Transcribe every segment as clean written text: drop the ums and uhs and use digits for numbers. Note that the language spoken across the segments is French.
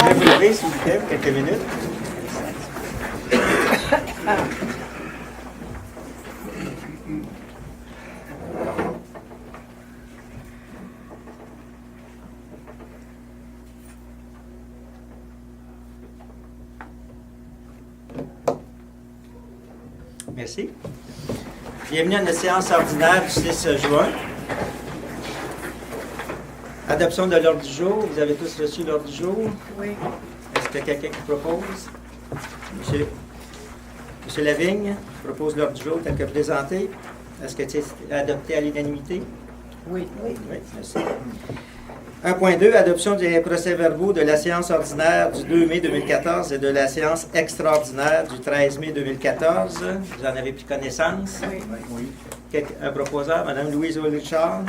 pouvez vous lever, s'il vous plaît, pour quelques minutes. Merci. Bienvenue à notre séance ordinaire du 6 juin. Adoption de l'ordre du jour. Vous avez tous reçu l'ordre du jour? Oui. Est-ce qu'il y a quelqu'un qui propose? Monsieur Lavigne propose l'ordre du jour tel que présenté. Est-ce que c'est adopté à l'unanimité? Oui. Oui, merci. 1.2, adoption des procès-verbaux de la séance ordinaire du 2 mai 2014 et de la séance extraordinaire du 13 mai 2014. Vous en avez pris connaissance? Oui. Un proposeur, Mme Louise Richard,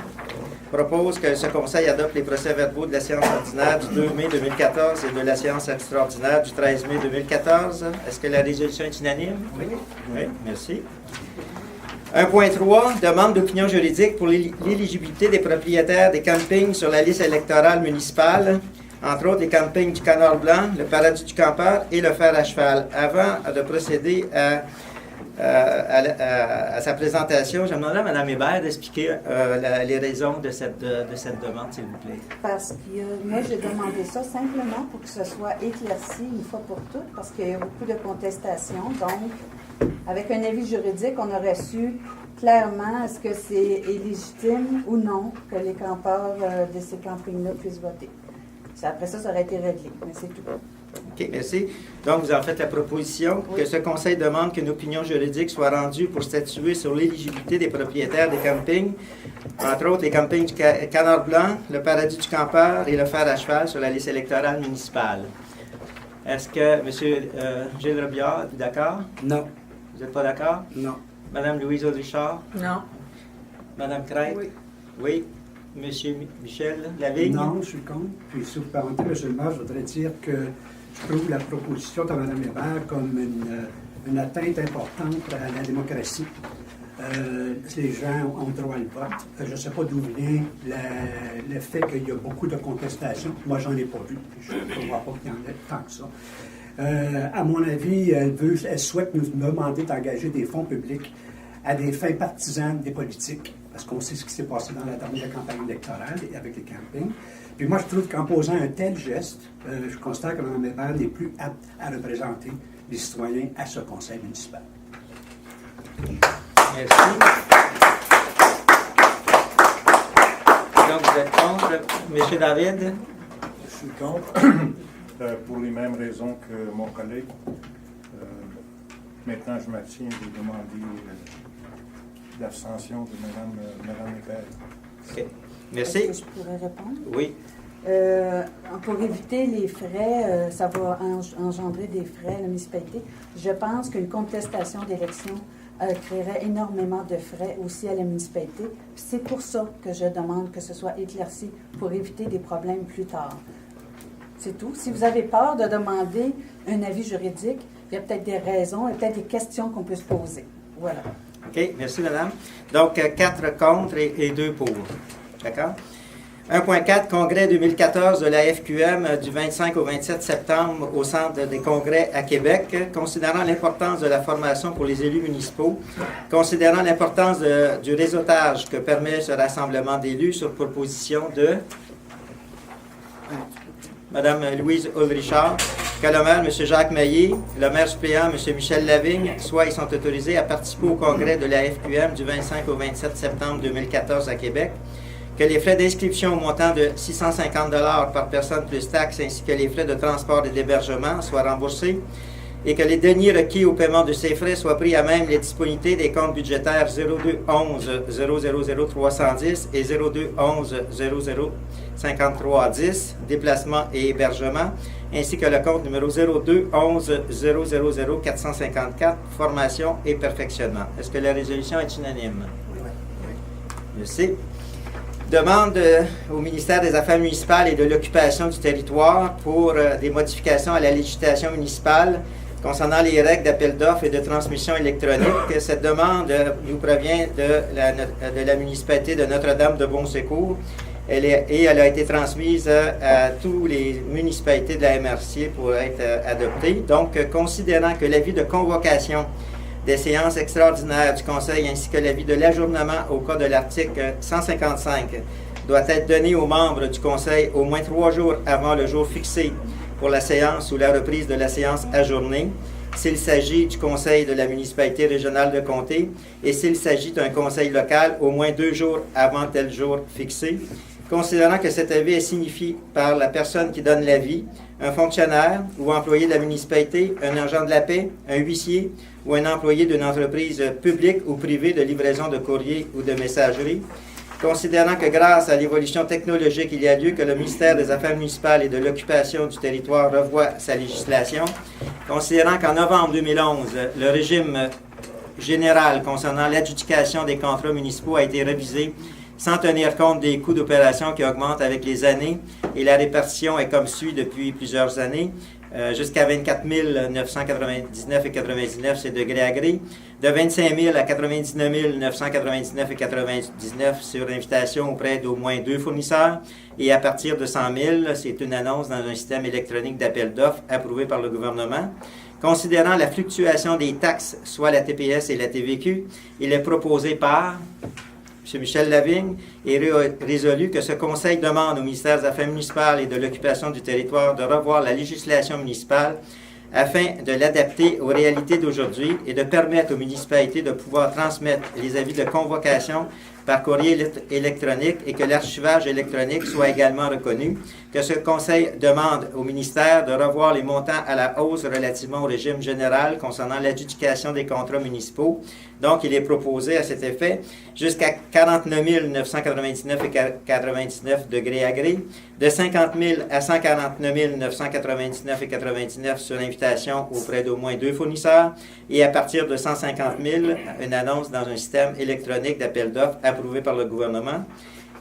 propose que ce Conseil adopte les procès-verbaux de la séance ordinaire du 2 mai 2014 et de la séance extraordinaire du 13 mai 2014. Est-ce que la résolution est unanime? Oui. Oui, merci. 1.3, demande d'opinion juridique pour l'éligibilité des propriétaires des campings sur la liste électorale municipale, entre autres les campings du Canard Blanc, le Paradis du Campeur et le Fer à Cheval. Avant de procéder à sa présentation, je demanderai à Mme Hébert d'expliquer les raisons de cette demande, s'il vous plaît. Parce que moi, j'ai demandé ça simplement pour que ce soit éclairci une fois pour toutes, parce qu'il y a beaucoup de contestations. Donc, avec un avis juridique, on aurait su clairement est-ce que c'est illégitime ou non que les campeurs de ces campings-là puissent voter. Après ça, ça aurait été réglé, mais c'est tout. OK, merci. Donc, vous en faites la proposition que ce Conseil demande qu'une opinion juridique soit rendue pour statuer sur l'éligibilité des propriétaires des campings, entre autres les campings du Canard Blanc, le Paradis du Campeur et le Fer à Cheval sur la liste électorale municipale. Est-ce que M. Gilles Robillard est d'accord? Non. Vous n'êtes pas d'accord? Non. Mme Louise Richard? Non. Mme Crête? Oui. Oui. M. Michel Lavigne? Non, je suis contre. Puis, si vous permettez, M. le maire, je voudrais dire que je trouve la proposition de Mme Hébert comme une atteinte importante à la démocratie. Les gens ont droit au vote. Je ne sais pas d'où vient le fait qu'il y a beaucoup de contestations. Moi, j'en ai pas vu. Je ne vois pas qu'il y en ait tant que ça. À mon avis, elle souhaite nous demander d'engager des fonds publics à des fins partisanes des politiques, parce qu'on sait ce qui s'est passé dans la dernière campagne électorale avec les campings. Puis moi, je trouve qu'en posant un tel geste, je constate que Mme Hébert n'est plus apte à représenter les citoyens à ce conseil municipal. Merci. Donc, vous êtes contre. M. David? Je suis contre, pour les mêmes raisons que mon collègue. Maintenant, je m'abstiens de demander l'abstention de Mme Hébert. OK. Merci. Est-ce que je pourrais répondre? Oui. Pour éviter les frais, ça va engendrer des frais à la municipalité. Je pense qu'une contestation d'élection créerait énormément de frais aussi à la municipalité. C'est pour ça que je demande que ce soit éclairci, pour éviter des problèmes plus tard. C'est tout. Si vous avez peur de demander un avis juridique, il y a peut-être des raisons et peut-être des questions qu'on peut se poser. Voilà. OK, merci, madame. Donc, 4 contre et 2 pour. D'accord? 1.4, congrès 2014 de la FQM du 25 au 27 septembre au Centre des congrès à Québec. Considérant l'importance de la formation pour les élus municipaux, considérant l'importance du réseautage que permet ce rassemblement d'élus sur proposition de Mme Louise Richard, que le maire, M. Jacques Maillet, le maire suppléant, M. Michel Lavigne, soit ils sont autorisés à participer au congrès de la FQM du 25 au 27 septembre 2014 à Québec, que les frais d'inscription au montant de 650 $ par personne plus taxes ainsi que les frais de transport et d'hébergement soient remboursés et que les deniers requis au paiement de ces frais soient pris à même les disponibilités des comptes budgétaires 0211 000 310 et 0211 00 53 10, déplacement et hébergement, ainsi que le compte numéro 0211 000 454, formation et perfectionnement. Est-ce que la résolution est unanime? Oui. Merci. Demande au ministère des Affaires municipales et de l'occupation du territoire pour des modifications à la législation municipale concernant les règles d'appel d'offres et de transmission électronique. Cette demande nous provient de la municipalité de Notre-Dame de Bon Secours Elle a été transmise à toutes les municipalités de la MRC pour être adoptée. Donc, considérant que l'avis de convocation des séances extraordinaires du Conseil ainsi que l'avis de l'ajournement au cas de l'article 155 doit être donné aux membres du Conseil au moins 3 jours avant le jour fixé pour la séance ou la reprise de la séance ajournée, s'il s'agit du Conseil de la municipalité régionale de comté et s'il s'agit d'un conseil local au moins 2 jours avant tel jour fixé, considérant que cet avis est signifié par la personne qui donne l'avis, un fonctionnaire ou employé de la municipalité, un agent de la paix, un huissier ou un employé d'une entreprise publique ou privée de livraison de courrier ou de messagerie, considérant que grâce à l'évolution technologique, il y a lieu que le ministère des Affaires municipales et de l'occupation du territoire revoie sa législation, considérant qu'en novembre 2011, le régime général concernant l'adjudication des contrats municipaux a été révisé sans tenir compte des coûts d'opération qui augmentent avec les années, et la répartition est comme suit depuis plusieurs années. Jusqu'à 24 999 et 99, c'est de gré à gré. De 25 000 à 99 999 et 99 sur invitation auprès d'au moins 2 fournisseurs. Et à partir de 100 000, c'est une annonce dans un système électronique d'appel d'offres approuvé par le gouvernement. Considérant la fluctuation des taxes, soit la TPS et la TVQ, il est proposé par M. Michel Lavigne et résolu que ce Conseil demande au ministère des Affaires municipales et de l'occupation du territoire de revoir la législation municipale afin de l'adapter aux réalités d'aujourd'hui et de permettre aux municipalités de pouvoir transmettre les avis de convocation par courrier électronique et que l'archivage électronique soit également reconnu, que ce Conseil demande au ministère de revoir les montants à la hausse relativement au régime général concernant l'adjudication des contrats municipaux. Donc, il est proposé à cet effet jusqu'à 49 999 et 99 de gré à gré, de 50 000 à 149 999 et 99 sur invitation auprès d'au moins 2 fournisseurs, et à partir de 150 000, une annonce dans un système électronique d'appel d'offres approuvé par le gouvernement,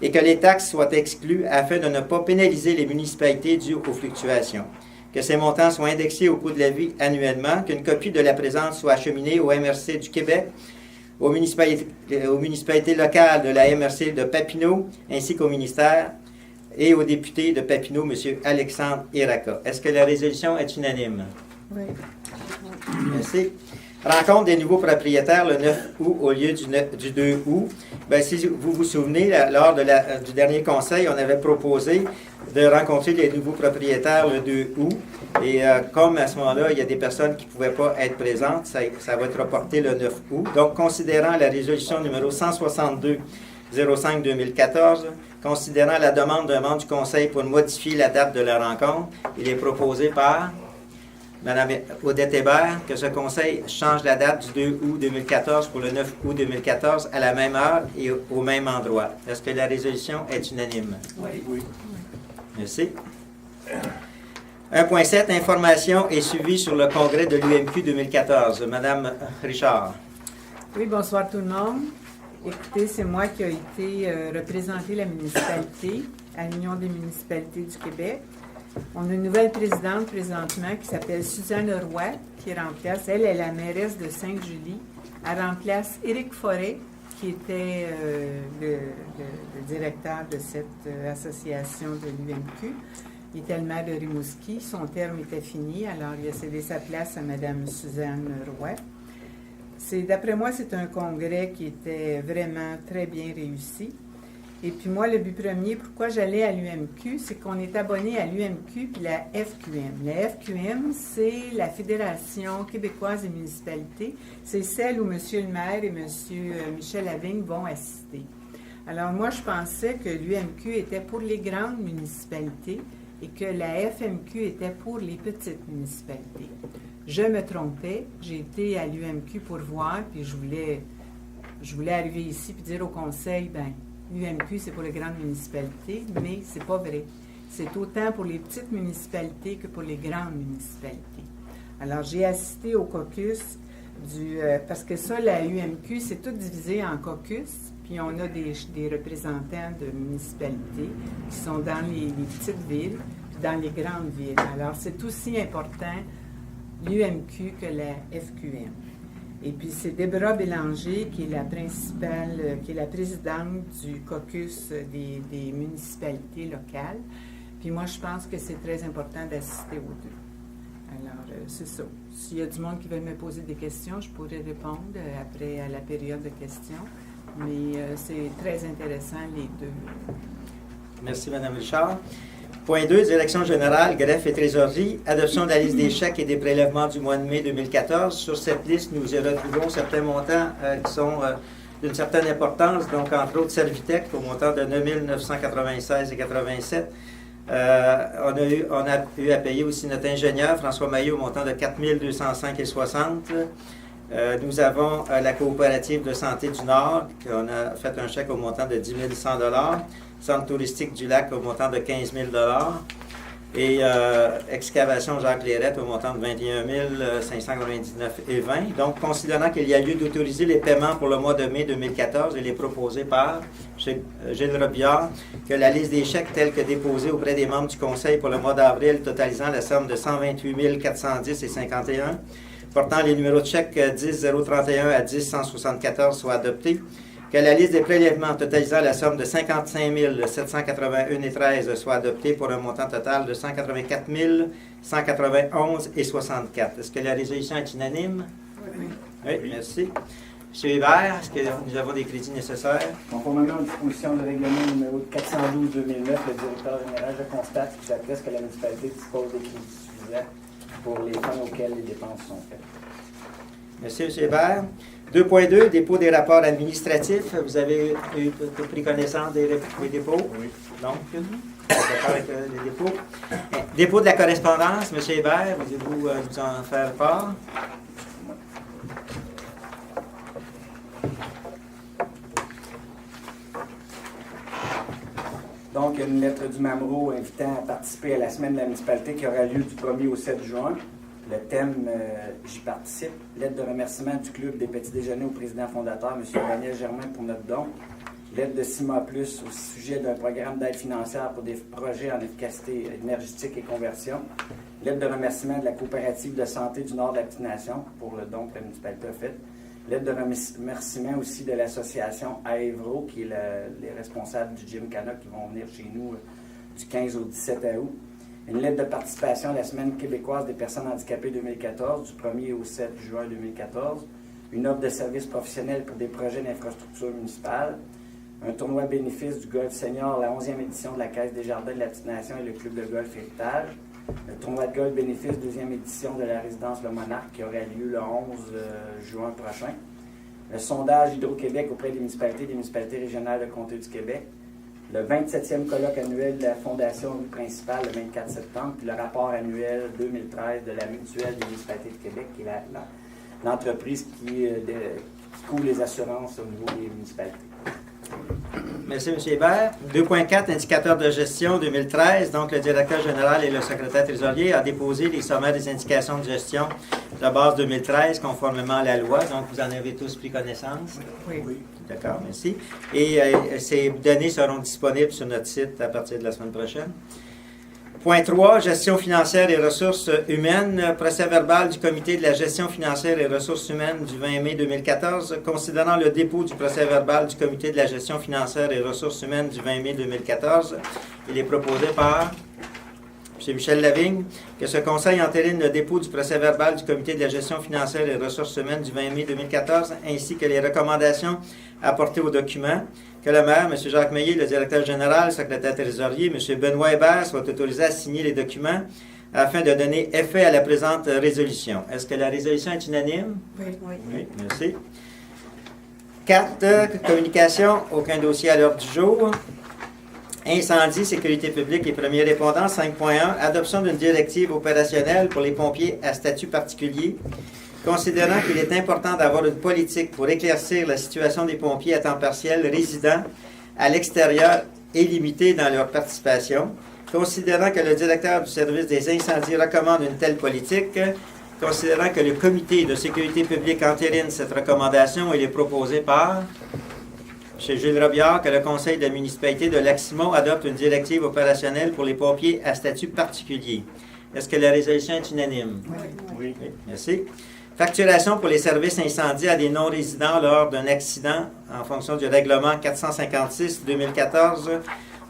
et que les taxes soient exclues afin de ne pas pénaliser les municipalités dues aux fluctuations, que ces montants soient indexés au coût de la vie annuellement, qu'une copie de la présente soit acheminée au MRC du Québec, aux municipalités locales de la MRC de Papineau, ainsi qu'au ministère et au député de Papineau, M. Alexandre Iraca. Est-ce que la résolution est unanime? Oui. Merci. Rencontre des nouveaux propriétaires le 9 août au lieu du 2 août. Bien, si vous vous souvenez, lors du dernier conseil, on avait proposé de rencontrer les nouveaux propriétaires le 2 août. Et comme à ce moment-là, il y a des personnes qui ne pouvaient pas être présentes, ça va être reporté le 9 août. Donc, considérant la résolution numéro 162-05-2014, considérant la demande d'un membre du conseil pour modifier la date de la rencontre, il est proposé par Mme Odette Hébert que ce conseil change la date du 2 août 2014 pour le 9 août 2014 à la même heure et au même endroit. Est-ce que la résolution est unanime? Oui. Merci. 1.7, information et suivi sur le congrès de l'UMQ 2014. Madame Richard. Oui, bonsoir tout le monde. Écoutez, c'est moi qui ai été représenter la municipalité à l'Union des municipalités du Québec. On a une nouvelle présidente présentement qui s'appelle Suzanne Roy, qui remplace, elle est la mairesse de Sainte-Julie. Elle remplace Éric Forêt, qui était le directeur de cette association de l'UMQ. Il était le maire de Rimouski. Son terme était fini, alors il a cédé sa place à Mme Suzanne Roy. D'après moi, c'est un congrès qui était vraiment très bien réussi. Et puis moi, le but premier, pourquoi j'allais à l'UMQ, c'est qu'on est abonné à l'UMQ puis la FQM. La FQM, c'est la Fédération québécoise des municipalités. C'est celle où M. le maire et M. Michel Lavigne vont assister. Alors moi, je pensais que l'UMQ était pour les grandes municipalités et que la FMQ était pour les petites municipalités. Je me trompais. J'ai été à l'UMQ pour voir, puis je voulais arriver ici puis dire au conseil, ben l'UMQ, c'est pour les grandes municipalités, mais c'est pas vrai. C'est autant pour les petites municipalités que pour les grandes municipalités. Alors, j'ai assisté au caucus parce que ça, la UMQ, c'est tout divisé en caucus, puis on a des représentants de municipalités qui sont dans les petites villes, puis dans les grandes villes. Alors, c'est aussi important l'UMQ que la FQM. Et puis c'est Déborah Bélanger qui est la principale, qui est la présidente du caucus des municipalités locales. Puis moi, je pense que c'est très important d'assister aux deux. Alors, c'est ça. S'il y a du monde qui veut me poser des questions, je pourrais répondre après à la période de questions. Mais c'est très intéressant, les deux. Merci, Mme Richard. Point 2, Direction générale, greffe et trésorerie, adoption de la liste des chèques et des prélèvements du mois de mai 2014. Sur cette liste, nous y retrouvons certains montants qui sont d'une certaine importance, donc entre autres Servitec au montant de 9 996,87 $. On a eu à payer aussi notre ingénieur, François Maillet, au montant de 4 205,60 $. Nous avons la coopérative de santé du Nord, qu'on a fait un chèque au montant de 10 100 $. Centre touristique du Lac au montant de 15 000 $. Et excavation Jacques Lérette au montant de 21 599,20 $. Donc, considérant qu'il y a lieu d'autoriser les paiements pour le mois de mai 2014, il est proposé par Gilles Robillard que la liste des chèques tels que déposés auprès des membres du Conseil pour le mois d'avril, totalisant la somme de 128 410,51 $, portant les numéros de chèques 10 031 à 10 174 soient adoptés. Que la liste des prélèvements totalisant la somme de 55 781,13 € soit adoptée pour un montant total de 184 191,64 $. Est-ce que la résolution est unanime? Oui. Oui, merci. M. Hébert, est-ce que nous avons des crédits nécessaires? Conformément aux dispositions du règlement numéro 412-2009, le directeur général, je constate que j'atteste que la municipalité dispose des crédits suffisants pour les fonds auxquels les dépenses sont faites. Merci, M. Hébert. 2.2, dépôt des rapports administratifs. Vous avez pris connaissance des dépôts? Oui. Donc, d'accord avec les dépôts. Dépôt de la correspondance, M. Hébert, voulez-vous nous en faire part? Donc, il y a une lettre du Mamrot invitant à participer à la semaine de la municipalité qui aura lieu du 1er au 7 juin. Le thème, j'y participe. Lettre de remerciement du club des petits déjeuners au président fondateur, M. Daniel Germain, pour notre don. Lettre de CIMA Plus au sujet d'un programme d'aide financière pour des projets en efficacité énergétique et conversion. Lettre de remerciement de la coopérative de santé du Nord de la Petite-Nation pour le don que la municipalité a fait. Lettre de remerciement aussi de l'association Aévro, qui est les responsables du Gym Cana qui vont venir chez nous du 15 au 17 août. Une lettre de participation à la Semaine québécoise des personnes handicapées 2014, du 1er au 7 juin 2014. Une offre de services professionnels pour des projets d'infrastructure municipale. Un tournoi bénéfice du golf senior, la 11e édition de la Caisse des Jardins de la Petite-Nation et le Club de golf Héritage. Le tournoi de golf bénéfice, 2e édition de la résidence Le Monarque qui aurait lieu le 11 juin prochain. Le sondage Hydro-Québec auprès des municipalités régionales de Comté du Québec. Le 27e colloque annuel de la Fondation Rue Principale le 24 septembre, puis le rapport annuel 2013 de la Mutuelle des municipalités de Québec, qui est l'entreprise qui couvre les assurances au niveau des municipalités. Merci, M. Hébert. 2.4, indicateur de gestion 2013. Donc, le directeur général et le secrétaire trésorier ont déposé les sommaires des indications de gestion de base 2013, conformément à la loi. Donc, vous en avez tous pris connaissance? Oui. D'accord, merci. Et ces données seront disponibles sur notre site à partir de la semaine prochaine. Point 3, gestion financière et ressources humaines. Procès-verbal du comité de la gestion financière et ressources humaines du 20 mai 2014. Considérant le dépôt du procès-verbal du comité de la gestion financière et ressources humaines du 20 mai 2014, il est proposé par M. Michel Lavigne que ce conseil entérine le dépôt du procès-verbal du comité de la gestion financière et ressources humaines du 20 mai 2014, ainsi que les recommandations apportées aux documents. Que le maire, M. Jacques Meillet, le directeur général, secrétaire trésorier, M. Benoît Hébert soient autorisés à signer les documents afin de donner effet à la présente résolution. Est-ce que la résolution est unanime? Oui. Oui, merci. 4. Communication. Aucun dossier à l'ordre du jour. Incendie, sécurité publique et premier répondant. 5.1. Adoption d'une directive opérationnelle pour les pompiers à statut particulier. Considérant qu'il est important d'avoir une politique pour éclaircir la situation des pompiers à temps partiel résidant à l'extérieur et limiter dans leur participation. Considérant que le directeur du service des incendies recommande une telle politique. Considérant que le comité de sécurité publique entérine cette recommandation, il est proposé par M. Gilles Robillard que le conseil de municipalité de Lac-Simon adopte une directive opérationnelle pour les pompiers à statut particulier. Est-ce que la résolution est unanime? Oui. Oui. Merci. Facturation pour les services incendies à des non-résidents lors d'un accident en fonction du règlement 456-2014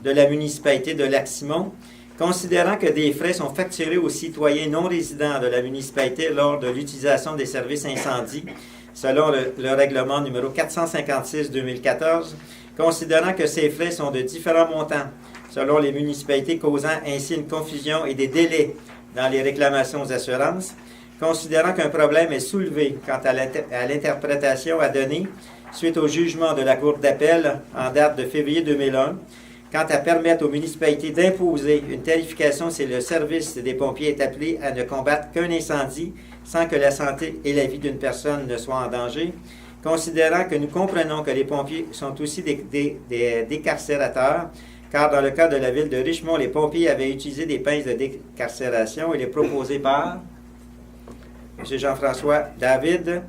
de la municipalité de Lac-Simon. Considérant que des frais sont facturés aux citoyens non-résidents de la municipalité lors de l'utilisation des services incendies, selon le règlement numéro 456-2014, considérant que ces frais sont de différents montants, selon les municipalités, causant ainsi une confusion et des délais dans les réclamations aux assurances, considérant qu'un problème est soulevé quant à l'interprétation à donner suite au jugement de la Cour d'appel en date de février 2001, quant à permettre aux municipalités d'imposer une tarification si le service des pompiers est appelé à ne combattre qu'un incendie sans que la santé et la vie d'une personne ne soient en danger, considérant que nous comprenons que les pompiers sont aussi des décarcérateurs, car dans le cas de la ville de Richemont, les pompiers avaient utilisé des pinces de décarcération. Il est proposé par M. Jean-François David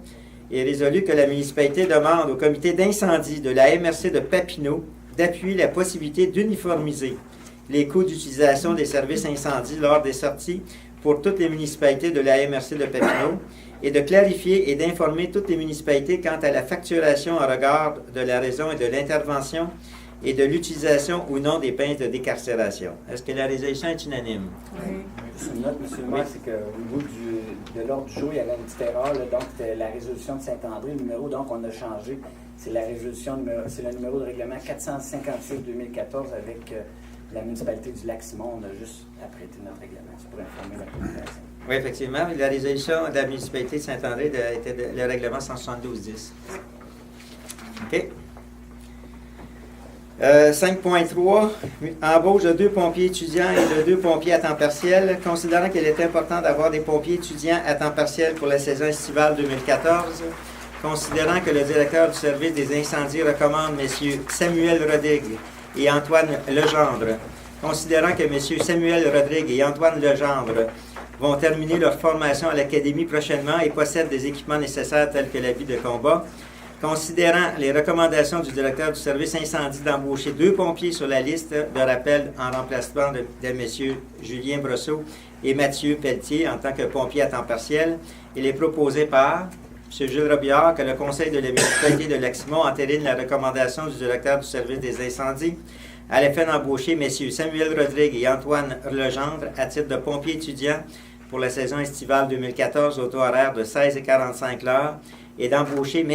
et résolu que la municipalité demande au comité d'incendie de la MRC de Papineau d'appuyer la possibilité d'uniformiser les coûts d'utilisation des services incendies lors des sorties pour toutes les municipalités de la MRC de Papineau et de clarifier et d'informer toutes les municipalités quant à la facturation en regard de la raison et de l'intervention et de l'utilisation ou non des pinces de décarcération. Est-ce que la résolution est unanime? Oui. Juste une note, M. le maire, c'est qu'au niveau de l'ordre du jour, il y avait une petite erreur. Là, donc, la résolution de Saint-André, le numéro, donc, on a changé. C'est la résolution, c'est le numéro de règlement 456-2014 avec la municipalité du Lac-Simon. On a juste apprêté notre règlement. C'est pour informer la population. Oui, effectivement. La résolution de la municipalité de Saint-André était le règlement 172-10. OK. 5.3, embauche de 2 pompiers étudiants et de 2 pompiers à temps partiel. Considérant qu'il est important d'avoir des pompiers étudiants à temps partiel pour la saison estivale 2014, considérant que le directeur du service des incendies recommande M. Samuel Rodrigue et Antoine Legendre, considérant que M. Samuel Rodrigue et Antoine Legendre vont terminer leur formation à l'Académie prochainement et possèdent des équipements nécessaires tels que l'habit de combat, considérant les recommandations du directeur du service incendie d'embaucher 2 pompiers sur la liste de rappel en remplacement de M. Julien Brosseau et Mathieu Pelletier en tant que pompiers à temps partiel, il est proposé par M. Gilles Robillard que le conseil de la municipalité de Lac-Simon entérine la recommandation du directeur du service des incendies à l'effet d'embaucher M. Samuel Rodrigue et Antoine Legendre à titre de pompiers étudiants pour la saison estivale 2014 au taux horaire de 16,45 l'heure et d'embaucher M.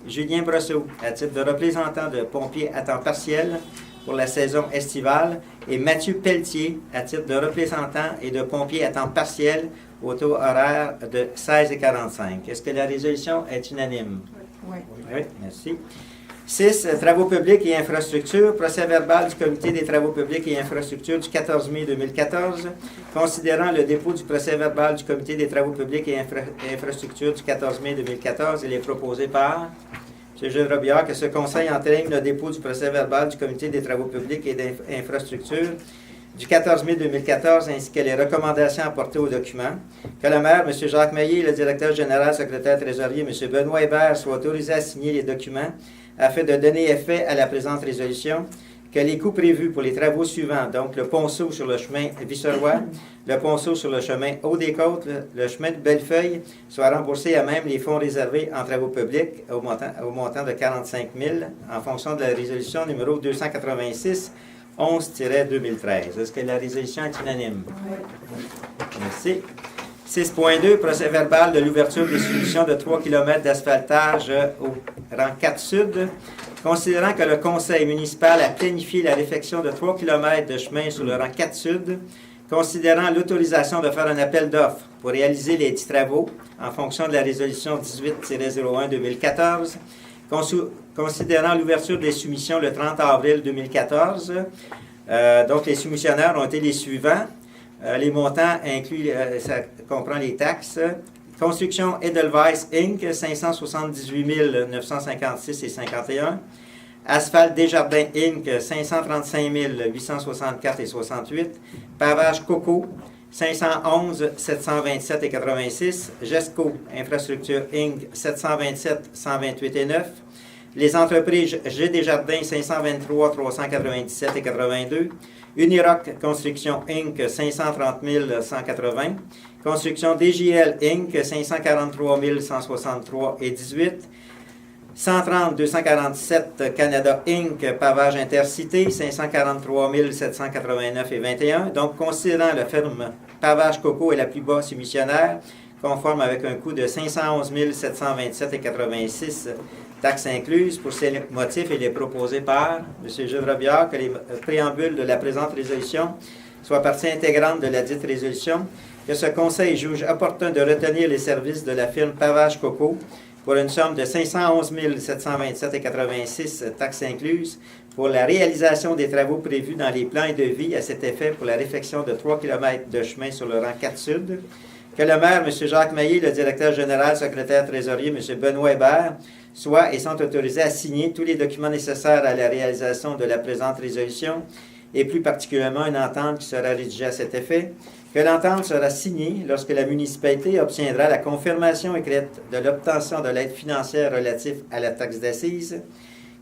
Julien Brosseau à titre de représentant de pompiers à temps partiel pour la saison estivale et Mathieu Pelletier à titre de représentant et de pompiers à temps partiel au taux horaire de 16,45. Est-ce que la résolution est unanime? Oui. Oui, merci. 6. Travaux publics et infrastructures. Procès verbal du Comité des travaux publics et infrastructures du 14 mai 2014. Considérant le dépôt du procès verbal du Comité des travaux publics et infrastructures du 14 mai 2014, il est proposé par M. Gilles Robillard que ce Conseil entraîne le dépôt du procès verbal du Comité des travaux publics et d'infrastructures du 14 mai 2014, ainsi que les recommandations apportées aux documents, que le maire, M. Jacques Maillet, le directeur général, secrétaire trésorier, M. Benoît Hébert, soient autorisés à signer les documents afin de donner effet à la présente résolution, que les coûts prévus pour les travaux suivants, donc le ponceau sur le chemin Visseroy, le ponceau sur le chemin Haut-des-Côtes, le chemin de Bellefeuille, soient remboursés à même les fonds réservés en travaux publics au montant de 45 000 en fonction de la résolution numéro 286 11-2013. Est-ce que la résolution est unanime? Oui. Merci. 6.2, procès verbal de l'ouverture des solutions de 3 km d'asphaltage au rang 4 sud. Considérant que le conseil municipal a planifié la réfection de 3 km de chemin sur le rang 4 sud, considérant l'autorisation de faire un appel d'offres pour réaliser les travaux en fonction de la résolution 18-01-2014, considérant l'ouverture des soumissions le 30 avril 2014. Donc, les soumissionnaires ont été les suivants. Les montants incluent, ça comprend les taxes. Construction Edelweiss Inc., 578 956,51. Asphalte Desjardins Inc., 535 864,68. Pavage Coco, 511 727,86. Gesco Infrastructure Inc., 727 128,9. Les entreprises G. Desjardins, 523 397,82. Uniroc Construction Inc., 530 180. Construction DJL Inc., 543 163,18. 130 247 Canada Inc., pavage intercité, 543 789,21. Donc, considérant la firme Pavage Coco est la plus basse soumissionnaire, conforme avec un coût de 511 727,86, taxes incluses. Pour ces motifs, il est proposé par M. Gilles Robillard que les préambules de la présente résolution soient partie intégrante de la dite résolution, que ce Conseil juge opportun de retenir les services de la firme Pavage Coco pour une somme de 511 727,86, taxes incluses, pour la réalisation des travaux prévus dans les plans et devis à cet effet pour la réfection de 3 km de chemin sur le rang 4 Sud, que le maire, M. Jacques Maillé, le directeur général, secrétaire trésorier, M. Benoît Hébert, soient et sont autorisés à signer tous les documents nécessaires à la réalisation de la présente résolution, et plus particulièrement une entente qui sera rédigée à cet effet, que l'entente sera signée lorsque la municipalité obtiendra la confirmation écrite de l'obtention de l'aide financière relative à la taxe d'assises,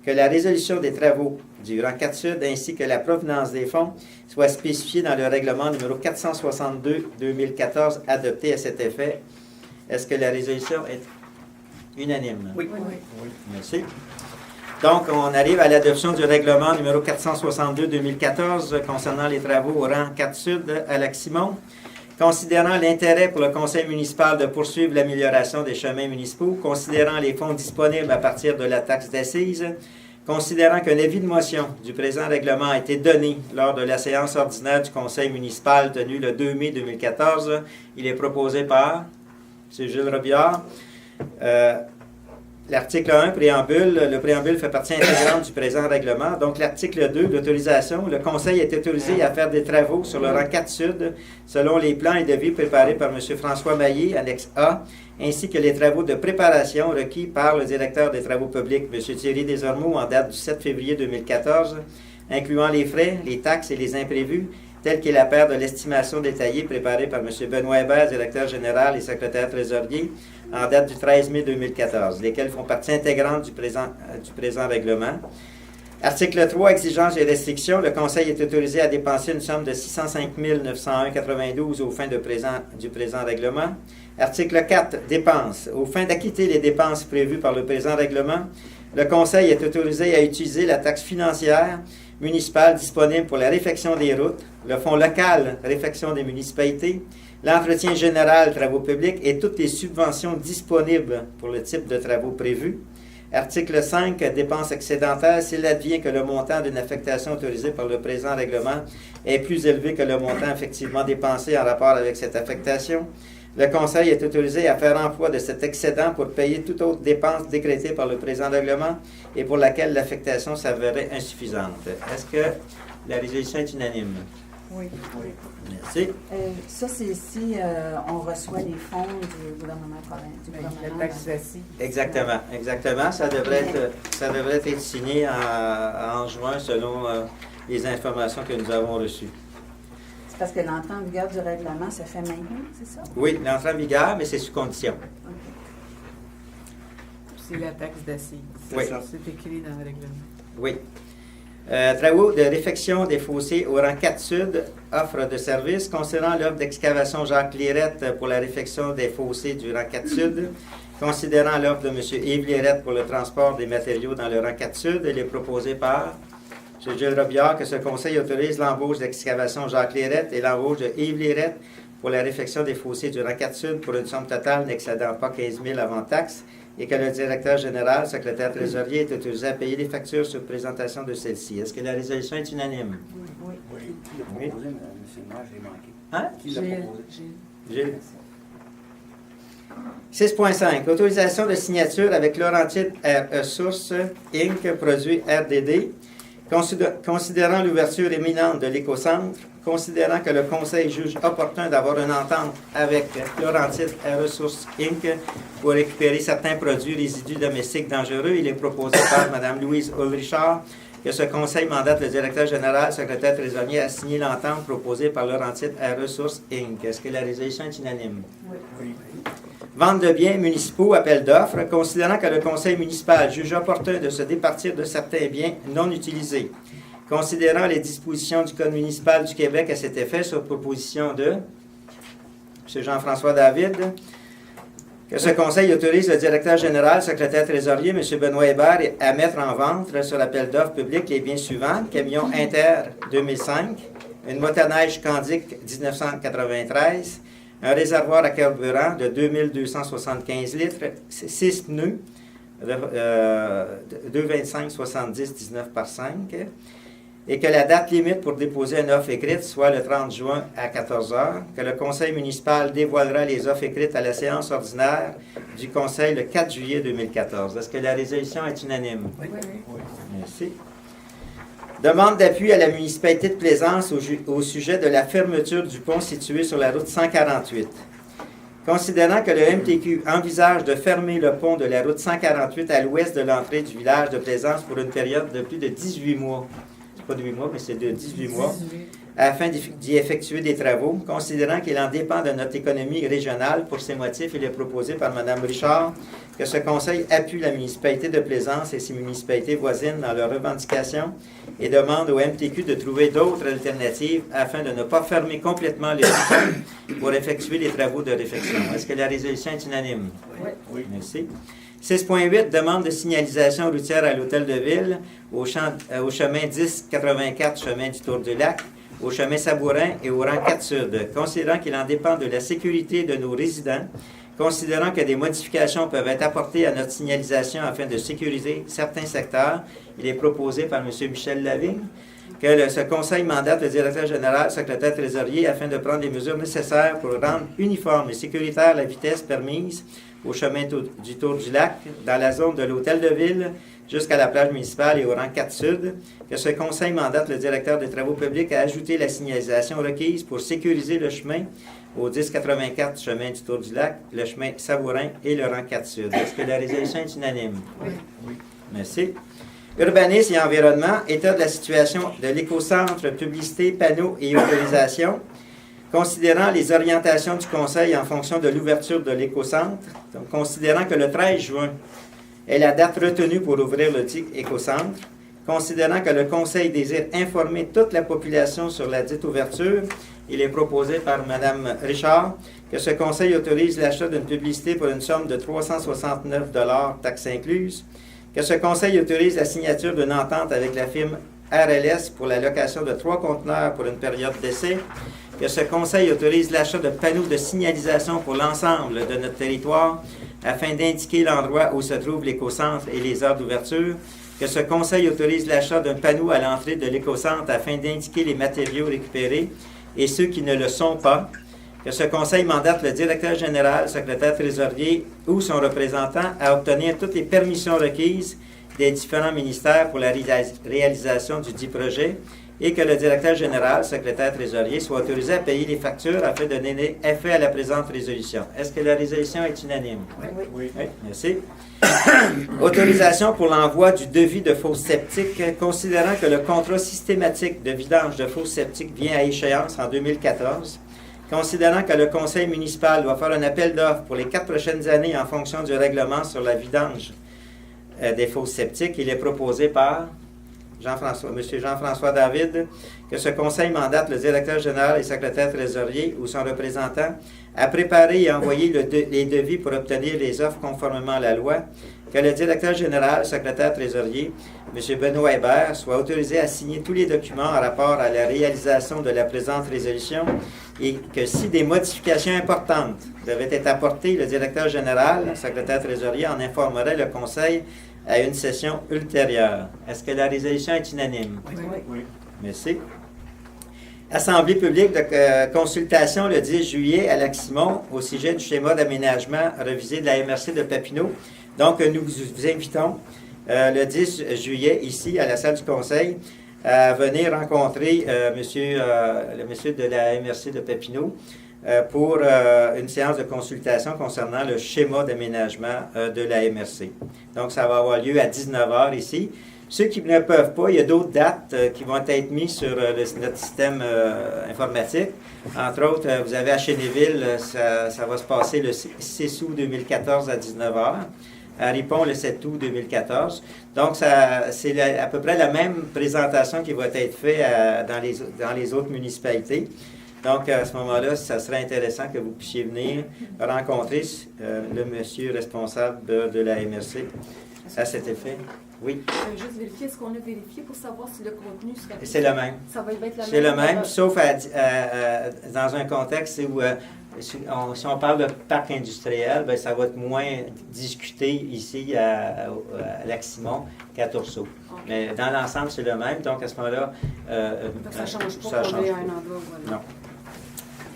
que la résolution des travaux du rang 4 Sud ainsi que la provenance des fonds soient spécifiées dans le règlement numéro 462-2014 adopté à cet effet. Est-ce que la résolution est unanime? Oui. Merci. Donc, on arrive à l'adoption du règlement numéro 462-2014 concernant les travaux au rang 4 Sud à Lac-Simon. Considérant l'intérêt pour le conseil municipal de poursuivre l'amélioration des chemins municipaux, considérant les fonds disponibles à partir de la taxe d'assises, considérant qu'un avis de motion du présent règlement a été donné lors de la séance ordinaire du conseil municipal tenue le 2 mai 2014, il est proposé par M. Gilles Robillard. L'article 1, préambule, le préambule fait partie intégrante du présent règlement. Donc, l'article 2, l'autorisation, le Conseil est autorisé à faire des travaux sur le rang 4 Sud, selon les plans et devis préparés par M. François Maillé, annexe A, ainsi que les travaux de préparation requis par le directeur des travaux publics, M. Thierry Desormeaux, en date du 7 février 2014, incluant les frais, les taxes et les imprévus, tel qu'est la paire de l'estimation détaillée préparée par M. Benoît Hébert, directeur général et secrétaire trésorier, en date du 13 mai 2014, lesquels font partie intégrante du présent règlement. Article 3, exigences et restrictions. Le Conseil est autorisé à dépenser une somme de 605 901,92 aux fins du présent règlement. Article 4, dépenses. Aux fins d'acquitter les dépenses prévues par le présent règlement, le Conseil est autorisé à utiliser la taxe financière municipale disponible pour la réfection des routes, le fonds local réfection des municipalités, l'entretien général travaux publics et toutes les subventions disponibles pour le type de travaux prévus. Article 5, dépenses excédentaires. S'il advient que le montant d'une affectation autorisée par le présent règlement est plus élevé que le montant effectivement dépensé en rapport avec cette affectation, le Conseil est autorisé à faire emploi de cet excédent pour payer toute autre dépense décrétée par le présent règlement et pour laquelle l'affectation s'avérerait insuffisante. Est-ce que la résolution est unanime? Oui. Merci. Ça, c'est si on reçoit les fonds du gouvernement provincial. La taxe d'assises. Exactement. Ça devrait être signé en juin selon les informations que nous avons reçues. C'est parce que l'entrée en vigueur du règlement se fait maintenant, c'est ça? Oui, l'entrée en vigueur, mais c'est sous condition. Okay. C'est la taxe d'assises. Oui. C'est écrit dans le règlement. Oui. Travaux de réfection des fossés au rang 4 Sud, offre de service. Concernant l'offre d'excavation Jacques Lirette pour la réfection des fossés du rang 4 Sud, considérant l'offre de M. Yves Lirette pour le transport des matériaux dans le rang 4 Sud, il est proposé par M. Gilles Robillard que ce conseil autorise l'embauche d'excavation Jacques Lirette et l'embauche de Yves Lirette pour la réfection des fossés du rang 4 Sud pour une somme totale n'excédant pas 15 000 avant taxe, et que le directeur général, secrétaire trésorier, est autorisé à payer les factures sur présentation de celle-ci. Est-ce que la résolution est unanime? Oui. Qui l'a proposé, M. le maire, je l'ai manqué. Hein? Qui l'a proposé? Gilles. 6.5. Autorisation de signature avec Laurentide RE Source, Inc., produit RDD. Considérant l'ouverture imminente de l'écocentre, considérant que le Conseil juge opportun d'avoir une entente avec Laurentide Ressources Inc. pour récupérer certains produits résidus domestiques dangereux, il est proposé par Mme Louise Ulrichard que ce Conseil mandate le directeur général, secrétaire trésorier à signer l'entente proposée par Laurentide Ressources Inc. Est-ce que la résolution est unanime? Oui. Vente de biens municipaux, appel d'offres, considérant que le conseil municipal juge opportun de se départir de certains biens non utilisés, considérant les dispositions du Code municipal du Québec à cet effet sur proposition de M. Jean-François David, que ce conseil autorise le directeur général, secrétaire trésorier, M. Benoît Hébert, à mettre en vente sur l'appel d'offres public les biens suivants: camion Inter 2005, une motoneige Candic 1993, un réservoir à carburant de 2275 litres, 6 pneus de 2,25-70-19 par 5, et que la date limite pour déposer une offre écrite soit le 30 juin à 14 h, que le conseil municipal dévoilera les offres écrites à la séance ordinaire du conseil le 4 juillet 2014. Est-ce que la résolution est unanime? Oui. Merci. Demande d'appui à la municipalité de Plaisance au sujet de la fermeture du pont situé sur la route 148. Considérant que le MTQ envisage de fermer le pont de la route 148 à l'ouest de l'entrée du village de Plaisance pour une période de plus de 18 mois, c'est pas de 8 mois, mais c'est de 18 mois, afin d'y effectuer des travaux, considérant qu'il en dépend de notre économie régionale. Pour ces motifs, il est proposé par Mme Richard que ce conseil appuie la municipalité de Plaisance et ses municipalités voisines dans leurs revendications et demande au MTQ de trouver d'autres alternatives afin de ne pas fermer complètement les routes pour effectuer les travaux de réfection. Est-ce que la résolution est unanime? Oui. Merci. 6.8, demande de signalisation routière à l'Hôtel de Ville, au chemin 1084, chemin du Tour du Lac, au chemin Sabourin et au rang 4 Sud. Considérant qu'il en dépend de la sécurité de nos résidents, considérant que des modifications peuvent être apportées à notre signalisation afin de sécuriser certains secteurs, il est proposé par M. Michel Lavigne que ce conseil mandate le directeur général, secrétaire trésorier, afin de prendre les mesures nécessaires pour rendre uniforme et sécuritaire la vitesse permise au chemin du Tour du Lac, dans la zone de l'Hôtel de Ville, jusqu'à la plage municipale et au rang 4 Sud, que ce conseil mandate le directeur des travaux publics à ajouter la signalisation requise pour sécuriser le chemin au 1084 chemin du Tour du Lac, le chemin Sabourin et le rang 4 Sud. Est-ce que la résolution est unanime? Oui. Merci. Urbanisme et environnement, état de la situation de l'écocentre, publicité, panneaux et autorisation. Considérant les orientations du conseil en fonction de l'ouverture de l'écocentre, donc considérant que le 13 juin est la date retenue pour ouvrir le dit écocentre, considérant que le conseil désire informer toute la population sur la dite ouverture, il est proposé par Mme Richard que ce conseil autorise l'achat d'une publicité pour une somme de 369 $, taxes incluses, que ce conseil autorise la signature d'une entente avec la firme RLS pour la location de 3 conteneurs pour une période d'essai, que ce conseil autorise l'achat de panneaux de signalisation pour l'ensemble de notre territoire afin d'indiquer l'endroit où se trouve l'écocentre et les heures d'ouverture, que ce conseil autorise l'achat d'un panneau à l'entrée de l'écocentre afin d'indiquer les matériaux récupérés et ceux qui ne le sont pas, que ce conseil mandate le directeur général, secrétaire trésorier ou son représentant à obtenir toutes les permissions requises des différents ministères pour la réalisation du dit projet et que le directeur général, secrétaire trésorier, soit autorisé à payer les factures afin de donner effet à la présente résolution. Est-ce que la résolution est unanime? Oui. Oui, merci. Autorisation pour l'envoi du devis de fosse septique, considérant que le contrat systématique de vidange de fosse septique vient à échéance en 2014, considérant que le conseil municipal doit faire un appel d'offres pour les 4 prochaines années en fonction du règlement sur la vidange des fosses septiques, il est proposé par M. Jean-François David que ce conseil mandate le directeur général et secrétaire trésorier ou son représentant à préparer et envoyer les devis pour obtenir les offres conformément à la loi, que le directeur général, secrétaire trésorier, M. Benoît Hébert, soit autorisé à signer tous les documents en rapport à la réalisation de la présente résolution et que si des modifications importantes devaient être apportées, le directeur général, secrétaire trésorier, en informerait le conseil à une session ultérieure. Est-ce que la résolution est unanime? Oui. Merci. Assemblée publique de consultation le 10 juillet à Lac-Simon au sujet du schéma d'aménagement revisé de la MRC de Papineau. Donc, nous vous invitons le 10 juillet ici à la salle du conseil à venir rencontrer le monsieur de la MRC de Papineau pour une séance de consultation concernant le schéma d'aménagement de la MRC. Donc, ça va avoir lieu à 19h ici. Ceux qui ne peuvent pas, il y a d'autres dates qui vont être mises sur notre système informatique. Entre autres, vous avez à Chénéville, ça va se passer le 6 août 2014 à 19h. À Ripon, le 7 août 2014. Donc, c'est à peu près la même présentation qui va être faite dans les autres municipalités. Donc, à ce moment-là, ça serait intéressant que vous puissiez venir rencontrer le monsieur responsable de la MRC à cet effet. Oui, Juste vérifier, est-ce qu'on a vérifié pour savoir si le contenu serait... c'est le même. Ça va être le même? C'est le même, sauf dans un contexte où, si on parle de parc industriel, ben, ça va être moins discuté ici à Lac-Simon qu'à Tourceau. Okay. Mais dans l'ensemble, c'est le même. Donc, à ce moment-là, Ça ne change pas ça qu'on change ait pas. un endroit. Voilà. Non.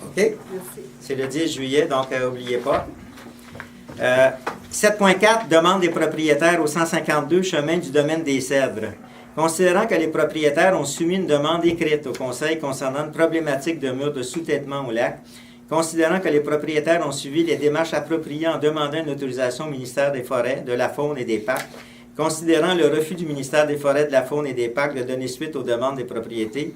OK? Merci. C'est le 10 juillet, donc n'oubliez pas. 7.4, demande des propriétaires au 152 chemin du domaine des Cèdres. Considérant que les propriétaires ont soumis une demande écrite au Conseil concernant une problématique de mur de sous-têtement au lac, considérant que les propriétaires ont suivi les démarches appropriées en demandant une autorisation au ministère des Forêts, de la Faune et des Parcs, considérant le refus du ministère des Forêts, de la Faune et des Parcs de donner suite aux demandes des propriétaires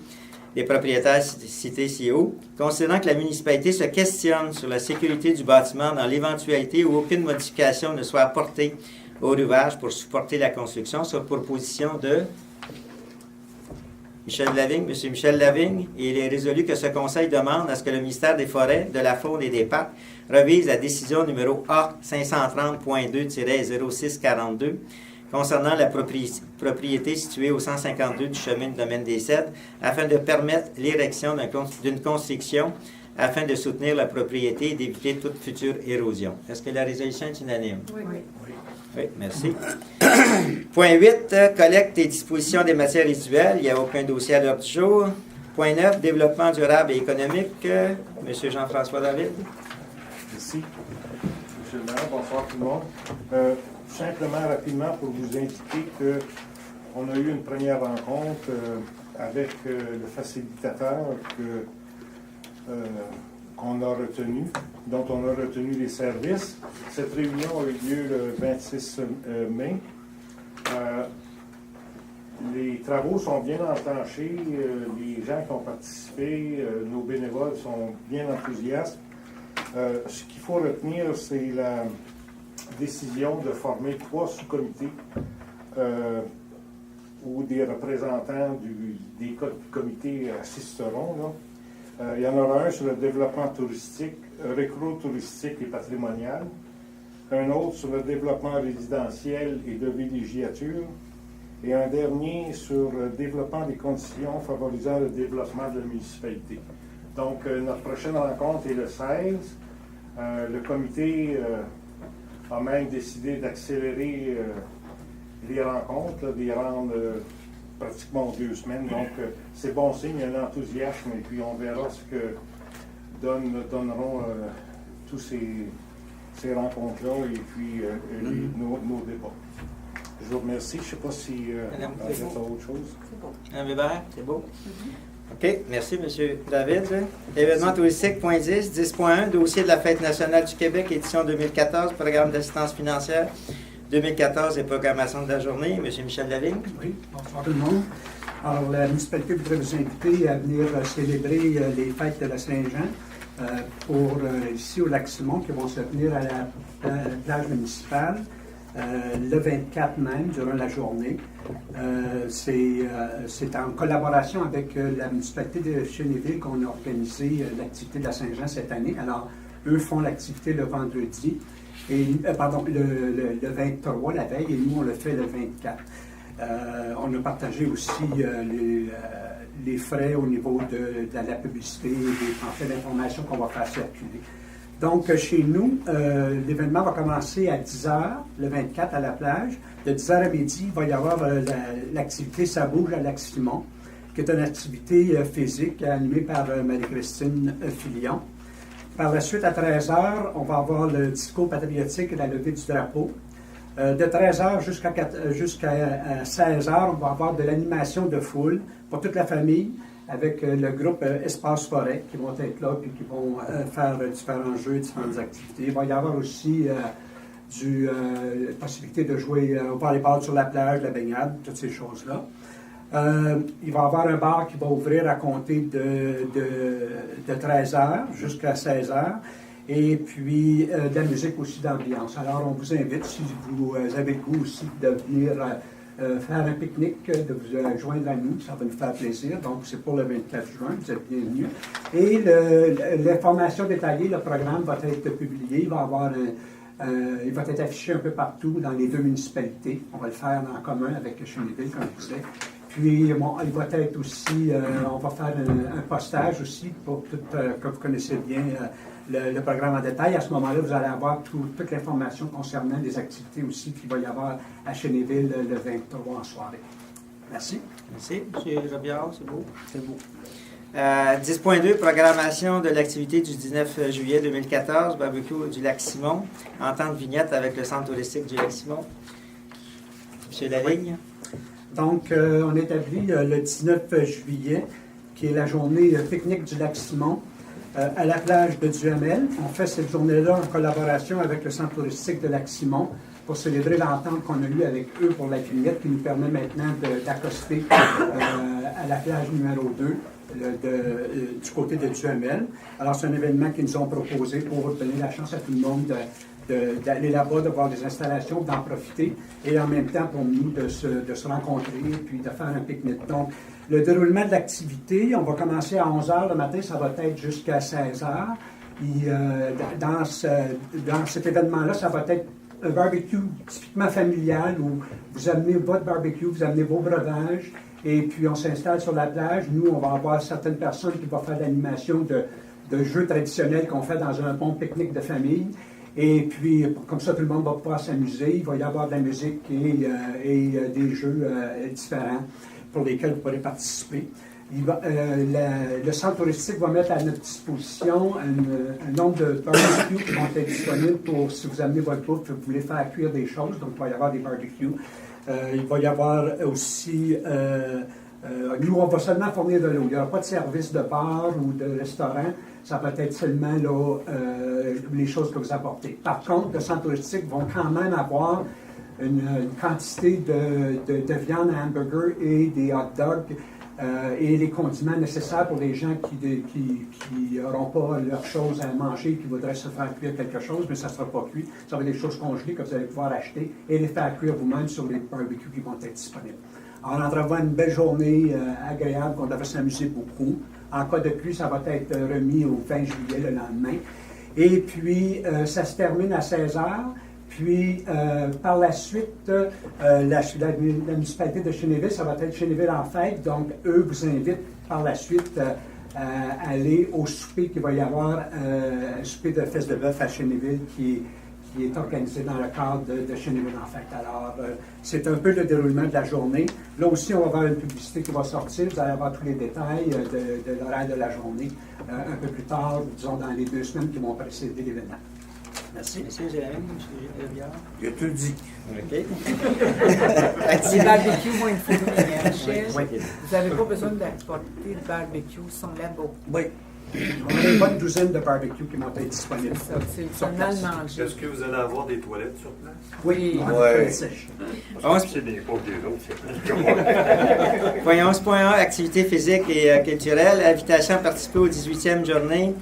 cités ci haut, considérant que la municipalité se questionne sur la sécurité du bâtiment dans l'éventualité où aucune modification ne soit apportée au rivage pour supporter la construction, sur proposition de Michel Lavigne, M. Michel Lavigne, et il est résolu que ce conseil demande à ce que le ministère des Forêts, de la Faune et des Parcs revise la décision numéro A 530.2-0642 concernant la propriété située au 152 du chemin du domaine des Cèdres, afin de permettre l'érection d'une construction afin de soutenir la propriété et d'éviter toute future érosion. Est-ce que la résolution est unanime? Oui. Oui, merci. Point 8, collecte et disposition des matières résiduelles. Il n'y a aucun dossier à l'ordre du jour. Point 9, développement durable et économique. Monsieur Jean-François David. Merci. Monsieur le maire, bonsoir tout le monde. Simplement, rapidement, pour vous indiquer qu'on a eu une première rencontre avec le facilitateur qu'on a retenu, dont on a retenu les services. Cette réunion a eu lieu le 26 mai. Les travaux sont bien enclenchés. Les gens qui ont participé, nos bénévoles sont bien enthousiastes. Ce qu'il faut retenir, c'est la décision de former 3 sous-comités où des représentants des comités assisteront. Là. Il y en aura un sur le développement touristique, récro-touristique et patrimonial, un autre sur le développement résidentiel et de villégiature, et un dernier sur le développement des conditions favorisant le développement de la municipalité. Donc, notre prochaine rencontre est le 16. Le comité a même décidé d'accélérer les rencontres, de les rendre pratiquement 2 semaines. Donc, c'est bon signe, il y a l'enthousiasme, et puis on verra ce que donneront tous ces rencontres-là et puis nos débats. Je vous remercie. Je ne sais pas si vous avez autre chose. C'est bon. Madame Weber, c'est beau? OK, merci, M. David. Événement touristique, point 10, 10.1, dossier de la Fête nationale du Québec, édition 2014, programme d'assistance financière 2014 et programmation de la journée. M. Michel Lavigne. Oui, bonsoir tout le monde. Alors, la municipalité voudrait vous inviter à venir célébrer les fêtes de la Saint-Jean ici au Lac-Simon, qui vont se tenir à la plage municipale. Le 24 même, durant la journée. C'est en collaboration avec la municipalité de Chénéville qu'on a organisé l'activité de la Saint-Jean cette année. Alors, eux font l'activité le vendredi, le 23, la veille, et nous, on le fait le 24. On a partagé aussi les frais au niveau de la publicité et l'information qu'on va faire circuler. Donc, chez nous, l'événement va commencer à 10h, le 24 à la plage. De 10h à midi, il va y avoir l'activité Ça bouge à Lac-Simon, qui est une activité physique animée par Marie-Christine Filion. Par la suite, à 13h, on va avoir le discours patriotique et la levée du drapeau. De 13h jusqu'à 16h, on va avoir de l'animation de foule pour toute la famille, avec le groupe Espace Forêt qui vont être là et qui vont faire différents jeux, différentes activités. Il va y avoir aussi la possibilité de jouer au volleyball sur la plage, la baignade, toutes ces choses-là. Il va y avoir un bar qui va ouvrir à compter de 13h jusqu'à 16h. Et puis de la musique aussi d'ambiance. Alors, on vous invite, si vous avez le goût aussi, de venir faire un pique-nique, de vous joindre à nous. Ça va nous faire plaisir. Donc, c'est pour le 24 juin. Vous êtes bienvenus. Et l'information détaillée, le programme va être publié. Il va être affiché un peu partout dans les 2 municipalités. On va le faire en commun avec Cheneville, comme je disais. Puis, bon, il va être aussi, on va faire un postage aussi pour tout, que vous connaissez bien le programme en détail. À ce moment-là, vous allez avoir toute l'information concernant les activités aussi qu'il va y avoir à Cheneville le 23 en soirée. Merci. Merci. M. Robillard, c'est beau. C'est beau. 10.2, programmation de l'activité du 19 juillet 2014, barbecue du Lac-Simon, entente vignette avec le centre touristique du Lac-Simon. M. Lavigne. Donc, on établit le 19 juillet, qui est la journée pique-nique du Lac-Simon, à la plage de Duhamel. On fait cette journée-là en collaboration avec le centre touristique de Lac-Simon pour célébrer l'entente qu'on a eue avec eux pour la vignette qui nous permet maintenant d'accoster à la plage numéro 2 du côté de Duhamel. Alors, c'est un événement qu'ils nous ont proposé pour donner la chance à tout le monde d'aller là-bas, de voir des installations, d'en profiter, et en même temps pour nous de se rencontrer et puis de faire un pique-nique. Donc, le déroulement de l'activité, on va commencer à 11h le matin, ça va être jusqu'à 16h. Et, dans cet événement-là, ça va être un barbecue typiquement familial où vous amenez votre barbecue, vous amenez vos breuvages, et puis on s'installe sur la plage. Nous, on va avoir certaines personnes qui vont faire l'animation de jeux traditionnels qu'on fait dans un bon pique-nique de famille. Et puis, comme ça, tout le monde va pouvoir s'amuser. Il va y avoir de la musique et des jeux différents pour lesquels vous pourrez participer. Le centre touristique va mettre à notre disposition un nombre de barbecues qui vont être disponibles pour, si vous amenez votre bouffe, vous voulez faire cuire des choses, donc il va y avoir des barbecues. Il va y avoir aussi... nous, on va seulement fournir de l'eau. Il n'y aura pas de service de bar ou de restaurant. Ça va être seulement là, les choses que vous apportez. Par contre, le centre touristique va quand même avoir une quantité de viande à hamburger et des hot dogs et les condiments nécessaires pour les gens qui n'auront pas leurs choses à manger, qui voudraient se faire cuire quelque chose, mais ça ne sera pas cuit. Ça va être des choses congelées que vous allez pouvoir acheter et les faire cuire vous-même sur les barbecues qui vont être disponibles. Alors, on entrevoit une belle journée agréable, qu'on devrait s'amuser beaucoup. En cas de pluie, ça va être remis au 20 juillet le lendemain. Et puis, ça se termine à 16h. Puis, par la suite, la municipalité de Cheneville, ça va être Cheneville en fête. Donc, eux vous invitent par la suite à aller au souper qu'il va y avoir, un souper de fesse de bœuf à Cheneville qui est organisé dans le cadre de Cheneville en fête. Alors, c'est un peu le déroulement de la journée. Là aussi, on va avoir une publicité qui va sortir. Vous allez avoir tous les détails de l'horaire de la journée un peu plus tard, disons dans les 2 semaines qui vont précéder l'événement. Merci. Monsieur Jérémy, M. Robillard. Il a tout dit. OK. Les barbecues vont être fournis, Michel. Oui. Vous n'avez pas besoin d'apporter de barbecue, ils sont là-bas. Oui. On a une bonne douzaine de barbecues qui vont être disponibles. C'est seulement le manger. Est-ce que vous allez avoir des toilettes sur place? Oui, on a Ouais. une sèche. C'est des pauvres des autres. Point 11.1, activité physique et culturelle. Invitation à participer aux 18e journées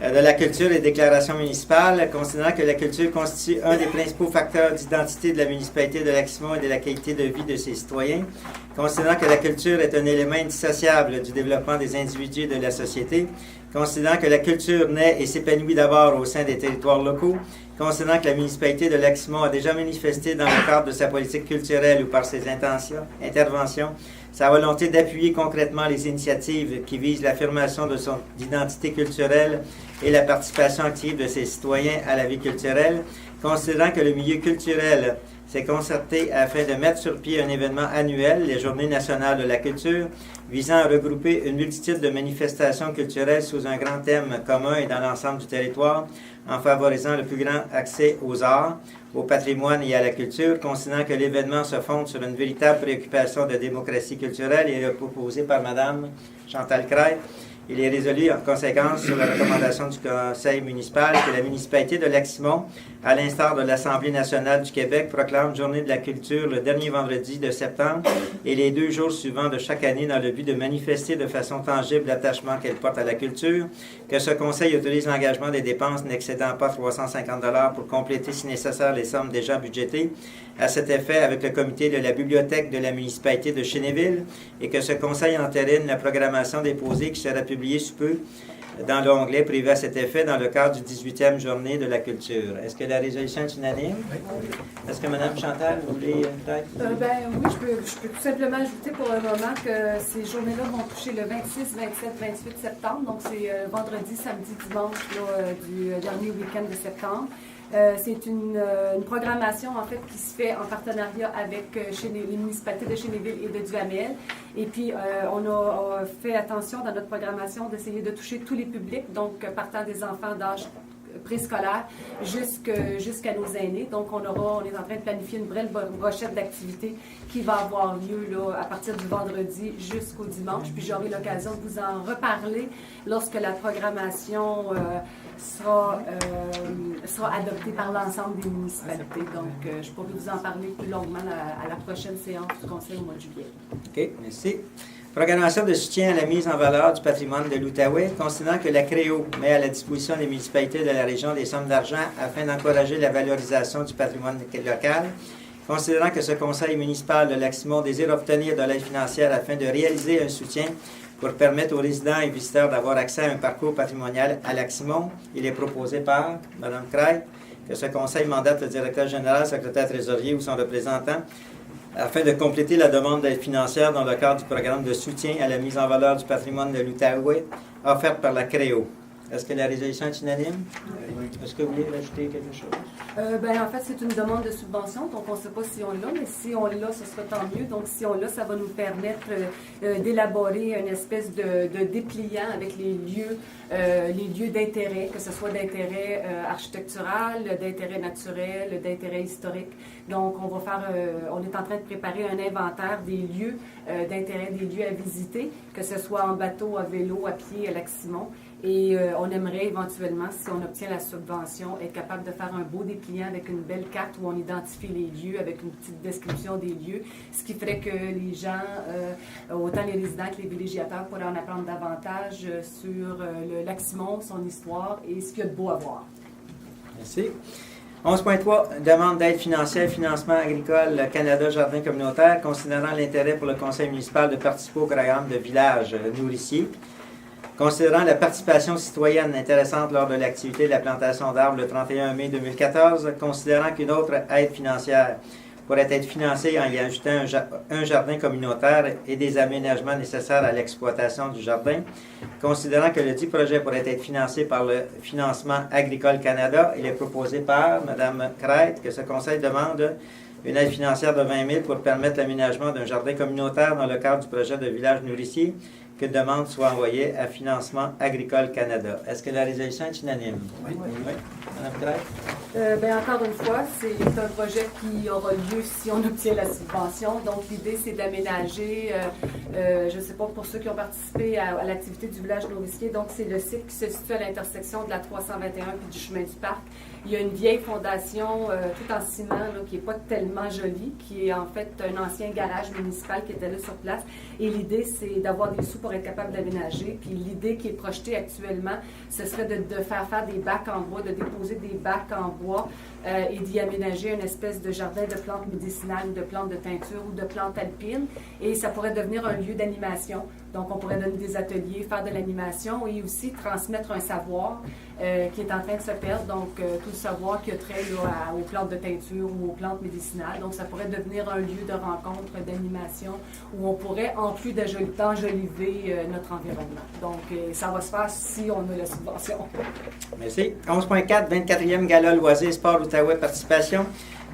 de la culture et déclaration municipale, considérant que la culture constitue un des principaux facteurs d'identité de la municipalité de Lac-Simon et de la qualité de vie de ses citoyens, considérant que la culture est un élément indissociable du développement des individus et de la société, considérant que la culture naît et s'épanouit d'abord au sein des territoires locaux, considérant que la municipalité de Lac-Simon a déjà manifesté dans le cadre de sa politique culturelle ou par ses interventions, sa volonté d'appuyer concrètement les initiatives qui visent l'affirmation de son identité culturelle et la participation active de ses citoyens à la vie culturelle, considérant que le milieu culturel s'est concerté afin de mettre sur pied un événement annuel, les Journées nationales de la culture, visant à regrouper une multitude de manifestations culturelles sous un grand thème commun et dans l'ensemble du territoire, en favorisant le plus grand accès aux arts, au patrimoine et à la culture, considérant que l'événement se fonde sur une véritable préoccupation de démocratie culturelle et est proposé par Mme Chantal Craig, Il est résolu en conséquence sur la recommandation du Conseil municipal que la municipalité de Lac-Simon, à l'instar de l'Assemblée nationale du Québec, proclame Journée de la culture le dernier vendredi de septembre et les 2 jours suivants de chaque année dans le but de manifester de façon tangible l'attachement qu'elle porte à la culture, que ce Conseil autorise l'engagement des dépenses n'excédant pas 350 $ pour compléter si nécessaire les sommes déjà budgétées à cet effet avec le comité de la bibliothèque de la municipalité de Chénéville et que ce Conseil entérine la programmation déposée qui sera publiée sous peu dans l'onglet privé à cet effet dans le cadre du 18e Journée de la culture. Est-ce que la résolution est unanime? Est-ce que Mme Chantal, vous voulez peut-être? Oui, je peux tout simplement ajouter pour le moment que ces journées-là vont toucher le 26, 27, 28 septembre. Donc, c'est vendredi, samedi, dimanche du dernier week-end de septembre. C'est une programmation en fait qui se fait en partenariat avec les municipalités de Chénéville et de Duhamel. Et puis on a fait attention dans notre programmation d'essayer de toucher tous les publics, donc partant des enfants d'âge préscolaire jusqu'à nos aînés. Donc on est en train de planifier une belle brochette d'activités qui va avoir lieu là, à partir du vendredi jusqu'au dimanche. Puis j'aurai l'occasion de vous en reparler lorsque la programmation sera adoptée par l'ensemble des municipalités. Donc je pourrai vous en parler plus longuement à la prochaine séance du Conseil au mois de juillet. OK, merci. Programmation de soutien à la mise en valeur du patrimoine de l'Outaouais, considérant que la CREO met à la disposition des municipalités de la région des sommes d'argent afin d'encourager la valorisation du patrimoine local, considérant que ce conseil municipal de Lac-Simon désire obtenir de l'aide financière afin de réaliser un soutien pour permettre aux résidents et visiteurs d'avoir accès à un parcours patrimonial à Lac-Simon. Il est proposé par Mme Craig que ce conseil mandate le directeur général, secrétaire trésorier ou son représentant afin de compléter la demande d'aide financière dans le cadre du programme de soutien à la mise en valeur du patrimoine de l'Outaouais offerte par la CREO. Est-ce que la résolution est unanime? Est-ce que vous voulez rajouter quelque chose? En fait, c'est une demande de subvention, donc on ne sait pas si on l'a, mais si on l'a, ce sera tant mieux. Donc, si on l'a, ça va nous permettre d'élaborer une espèce de dépliant avec les lieux d'intérêt, que ce soit d'intérêt architectural, d'intérêt naturel, d'intérêt historique. Donc, on est en train de préparer un inventaire des lieux d'intérêt, des lieux à visiter, que ce soit en bateau, à vélo, à pied, à Lac-Simon. Et on aimerait éventuellement, si on obtient la subvention, être capable de faire un beau dépliant avec une belle carte où on identifie les lieux, avec une petite description des lieux, ce qui ferait que les gens, autant les résidents que les villégiateurs, pourraient en apprendre davantage sur le Lac-Simon, son histoire et ce qu'il y a de beau à voir. Merci. 11.3, demande d'aide financière, financement agricole Canada Jardin communautaire, considérant l'intérêt pour le conseil municipal de participer au programme de village nourricier. Considérant la participation citoyenne intéressante lors de l'activité de la plantation d'arbres le 31 mai 2014, considérant qu'une autre aide financière pourrait être financée en y ajoutant un jardin communautaire et des aménagements nécessaires à l'exploitation du jardin, considérant que le dit projet pourrait être financé par le Financement agricole Canada, il est proposé par Mme Crête que ce conseil demande une aide financière de 20 000 pour permettre l'aménagement d'un jardin communautaire dans le cadre du projet de village nourricier, qu'une demande soit envoyée à Financement agricole Canada. Est-ce que la résolution est unanime? Oui. Mme Crête? Encore une fois, c'est un projet qui aura lieu si on obtient la subvention. Donc, l'idée, c'est d'aménager, je ne sais pas pour ceux qui ont participé à l'activité du village nourricier, donc c'est le site qui se situe à l'intersection de la 321 et du chemin du Parc. Il y a une vieille fondation tout en ciment là, qui n'est pas tellement jolie, qui est en fait un ancien garage municipal qui était là sur place. Et l'idée, c'est d'avoir des sous pour être capable d'aménager. Puis l'idée qui est projetée actuellement, ce serait de faire des bacs en bois, de déposer des bacs en bois et d'y aménager une espèce de jardin de plantes médicinales, de plantes de teinture ou de plantes alpines. Et ça pourrait devenir un lieu d'animation. Donc, on pourrait donner des ateliers, faire de l'animation et aussi transmettre un savoir qui est en train de se perdre. Donc, tout le savoir qui a trait là, aux plantes de teinture ou aux plantes médicinales. Donc, ça pourrait devenir un lieu de rencontre, d'animation où on pourrait, en plus d'enjoliver notre environnement. Donc, ça va se faire si on a la subvention. Merci. 11.4, 24e Gala Loisirs Sport Outaouais Participation.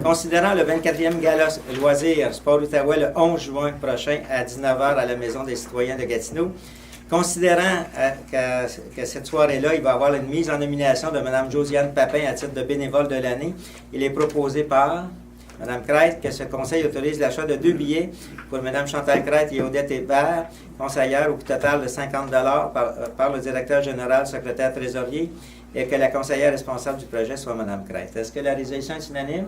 Considérant le 24e Gala Loisirs Sport Outaouais le 11 juin prochain à 19h à la Maison des citoyens de Gatineau, considérant que cette soirée-là, il va y avoir une mise en nomination de Mme Josiane Papin à titre de bénévole de l'année, il est proposé par Mme Crête, que ce conseil autorise l'achat de 2 billets pour Mme Chantal Crête et Odette Hébert, conseillères, au coût total de 50 par le directeur général, secrétaire trésorier, et que la conseillère responsable du projet soit Mme Crête. Est-ce que la résolution est unanime?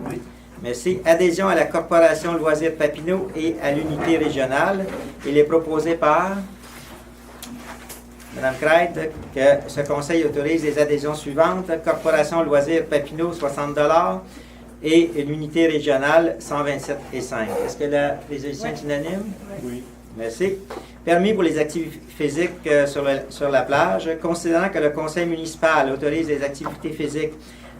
Oui. Merci. Adhésion à la Corporation Loisirs Papineau et à l'unité régionale. Il est proposé par Mme Crête que ce conseil autorise les adhésions suivantes. Corporation Loisirs Papineau, 60 et l'unité régionale, 127,5 $. Est-ce que la résolution est unanime? Oui. Merci. Permis pour les activités physiques sur la plage. Considérant que le conseil municipal autorise les activités physiques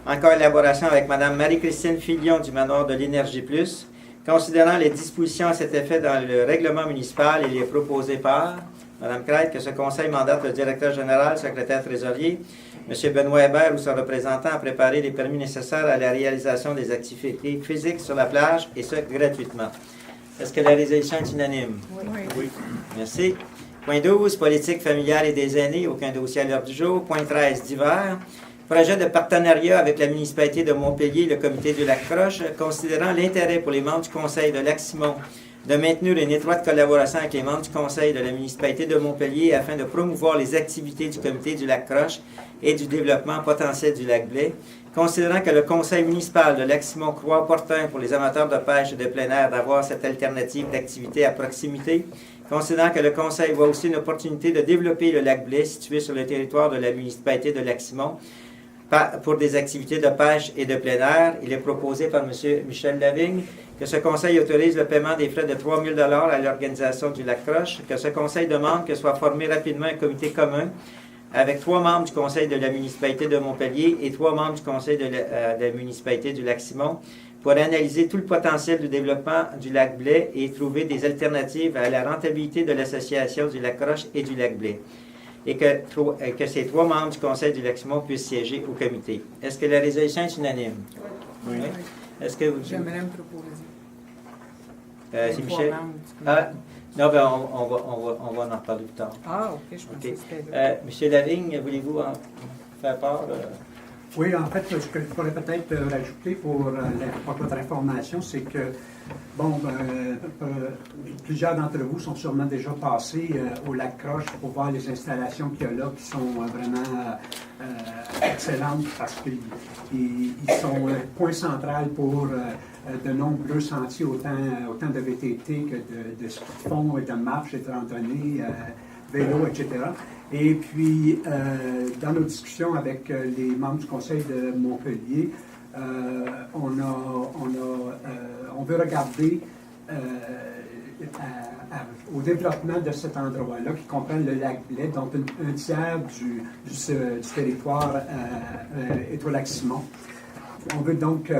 en collaboration avec Mme Marie-Christine Filion du manoir de l'Énergie Plus, considérant les dispositions à cet effet dans le règlement municipal, il est proposé par Mme Crête que ce conseil mandate le directeur général, secrétaire trésorier, M. Benoît Hébert ou son représentant à préparer les permis nécessaires à la réalisation des activités physiques sur la plage, et ce, gratuitement. Est-ce que la résolution est unanime? Oui. Merci. Point 12, politique familiale et des aînés, aucun dossier à l'heure du jour. Point 13, divers. Projet de partenariat avec la municipalité de Montpellier et le comité du Lac-Croche, considérant l'intérêt pour les membres du conseil de Lac-Simon de maintenir une étroite collaboration avec les membres du conseil de la municipalité de Montpellier afin de promouvoir les activités du comité du Lac-Croche et du développement potentiel du Lac-Blais, considérant que le conseil municipal de Lac-Simon croit opportun pour les amateurs de pêche et de plein air d'avoir cette alternative d'activité à proximité, considérant que le conseil voit aussi une opportunité de développer le Lac-Blais situé sur le territoire de la municipalité de Lac-Simon pour des activités de pêche et de plein air. Il est proposé par M. Michel Lavigne que ce conseil autorise le paiement des frais de 3 000 $ à l'organisation du Lac-Croche, que ce conseil demande que soit formé rapidement un comité commun avec 3 membres du conseil de la municipalité de Montpellier et 3 membres du conseil de la municipalité du Lac-Simon pour analyser tout le potentiel du développement du Lac-Blais et trouver des alternatives à la rentabilité de l'association du Lac-Croche et du Lac-Blais, et que ces 3 membres du conseil du Lac-Simon puissent siéger au comité. Est-ce que la résolution est unanime? Oui. Est-ce que vous... J'aimerais me proposer. c'est Michel? Non, ben on va en reparler plus tard. Ah, OK, je pensais que c'était là. Monsieur Lavigne, voulez-vous en faire part? Oui, en fait, ce que je pourrais peut-être rajouter pour votre information, c'est que, bon, plusieurs d'entre vous sont sûrement déjà passés au Lac-Croche pour voir les installations qu'il y a là, qui sont vraiment excellentes parce qu'ils sont un point central pour de nombreux sentiers, autant de VTT que de ski de fond, de marche et de randonnée, vélo, etc. Et puis, dans nos discussions avec les membres du conseil de Montpellier, on veut regarder au développement de cet endroit-là, qui comprend le Lac-Blais, donc un tiers du territoire est au Lac-Simon. On veut donc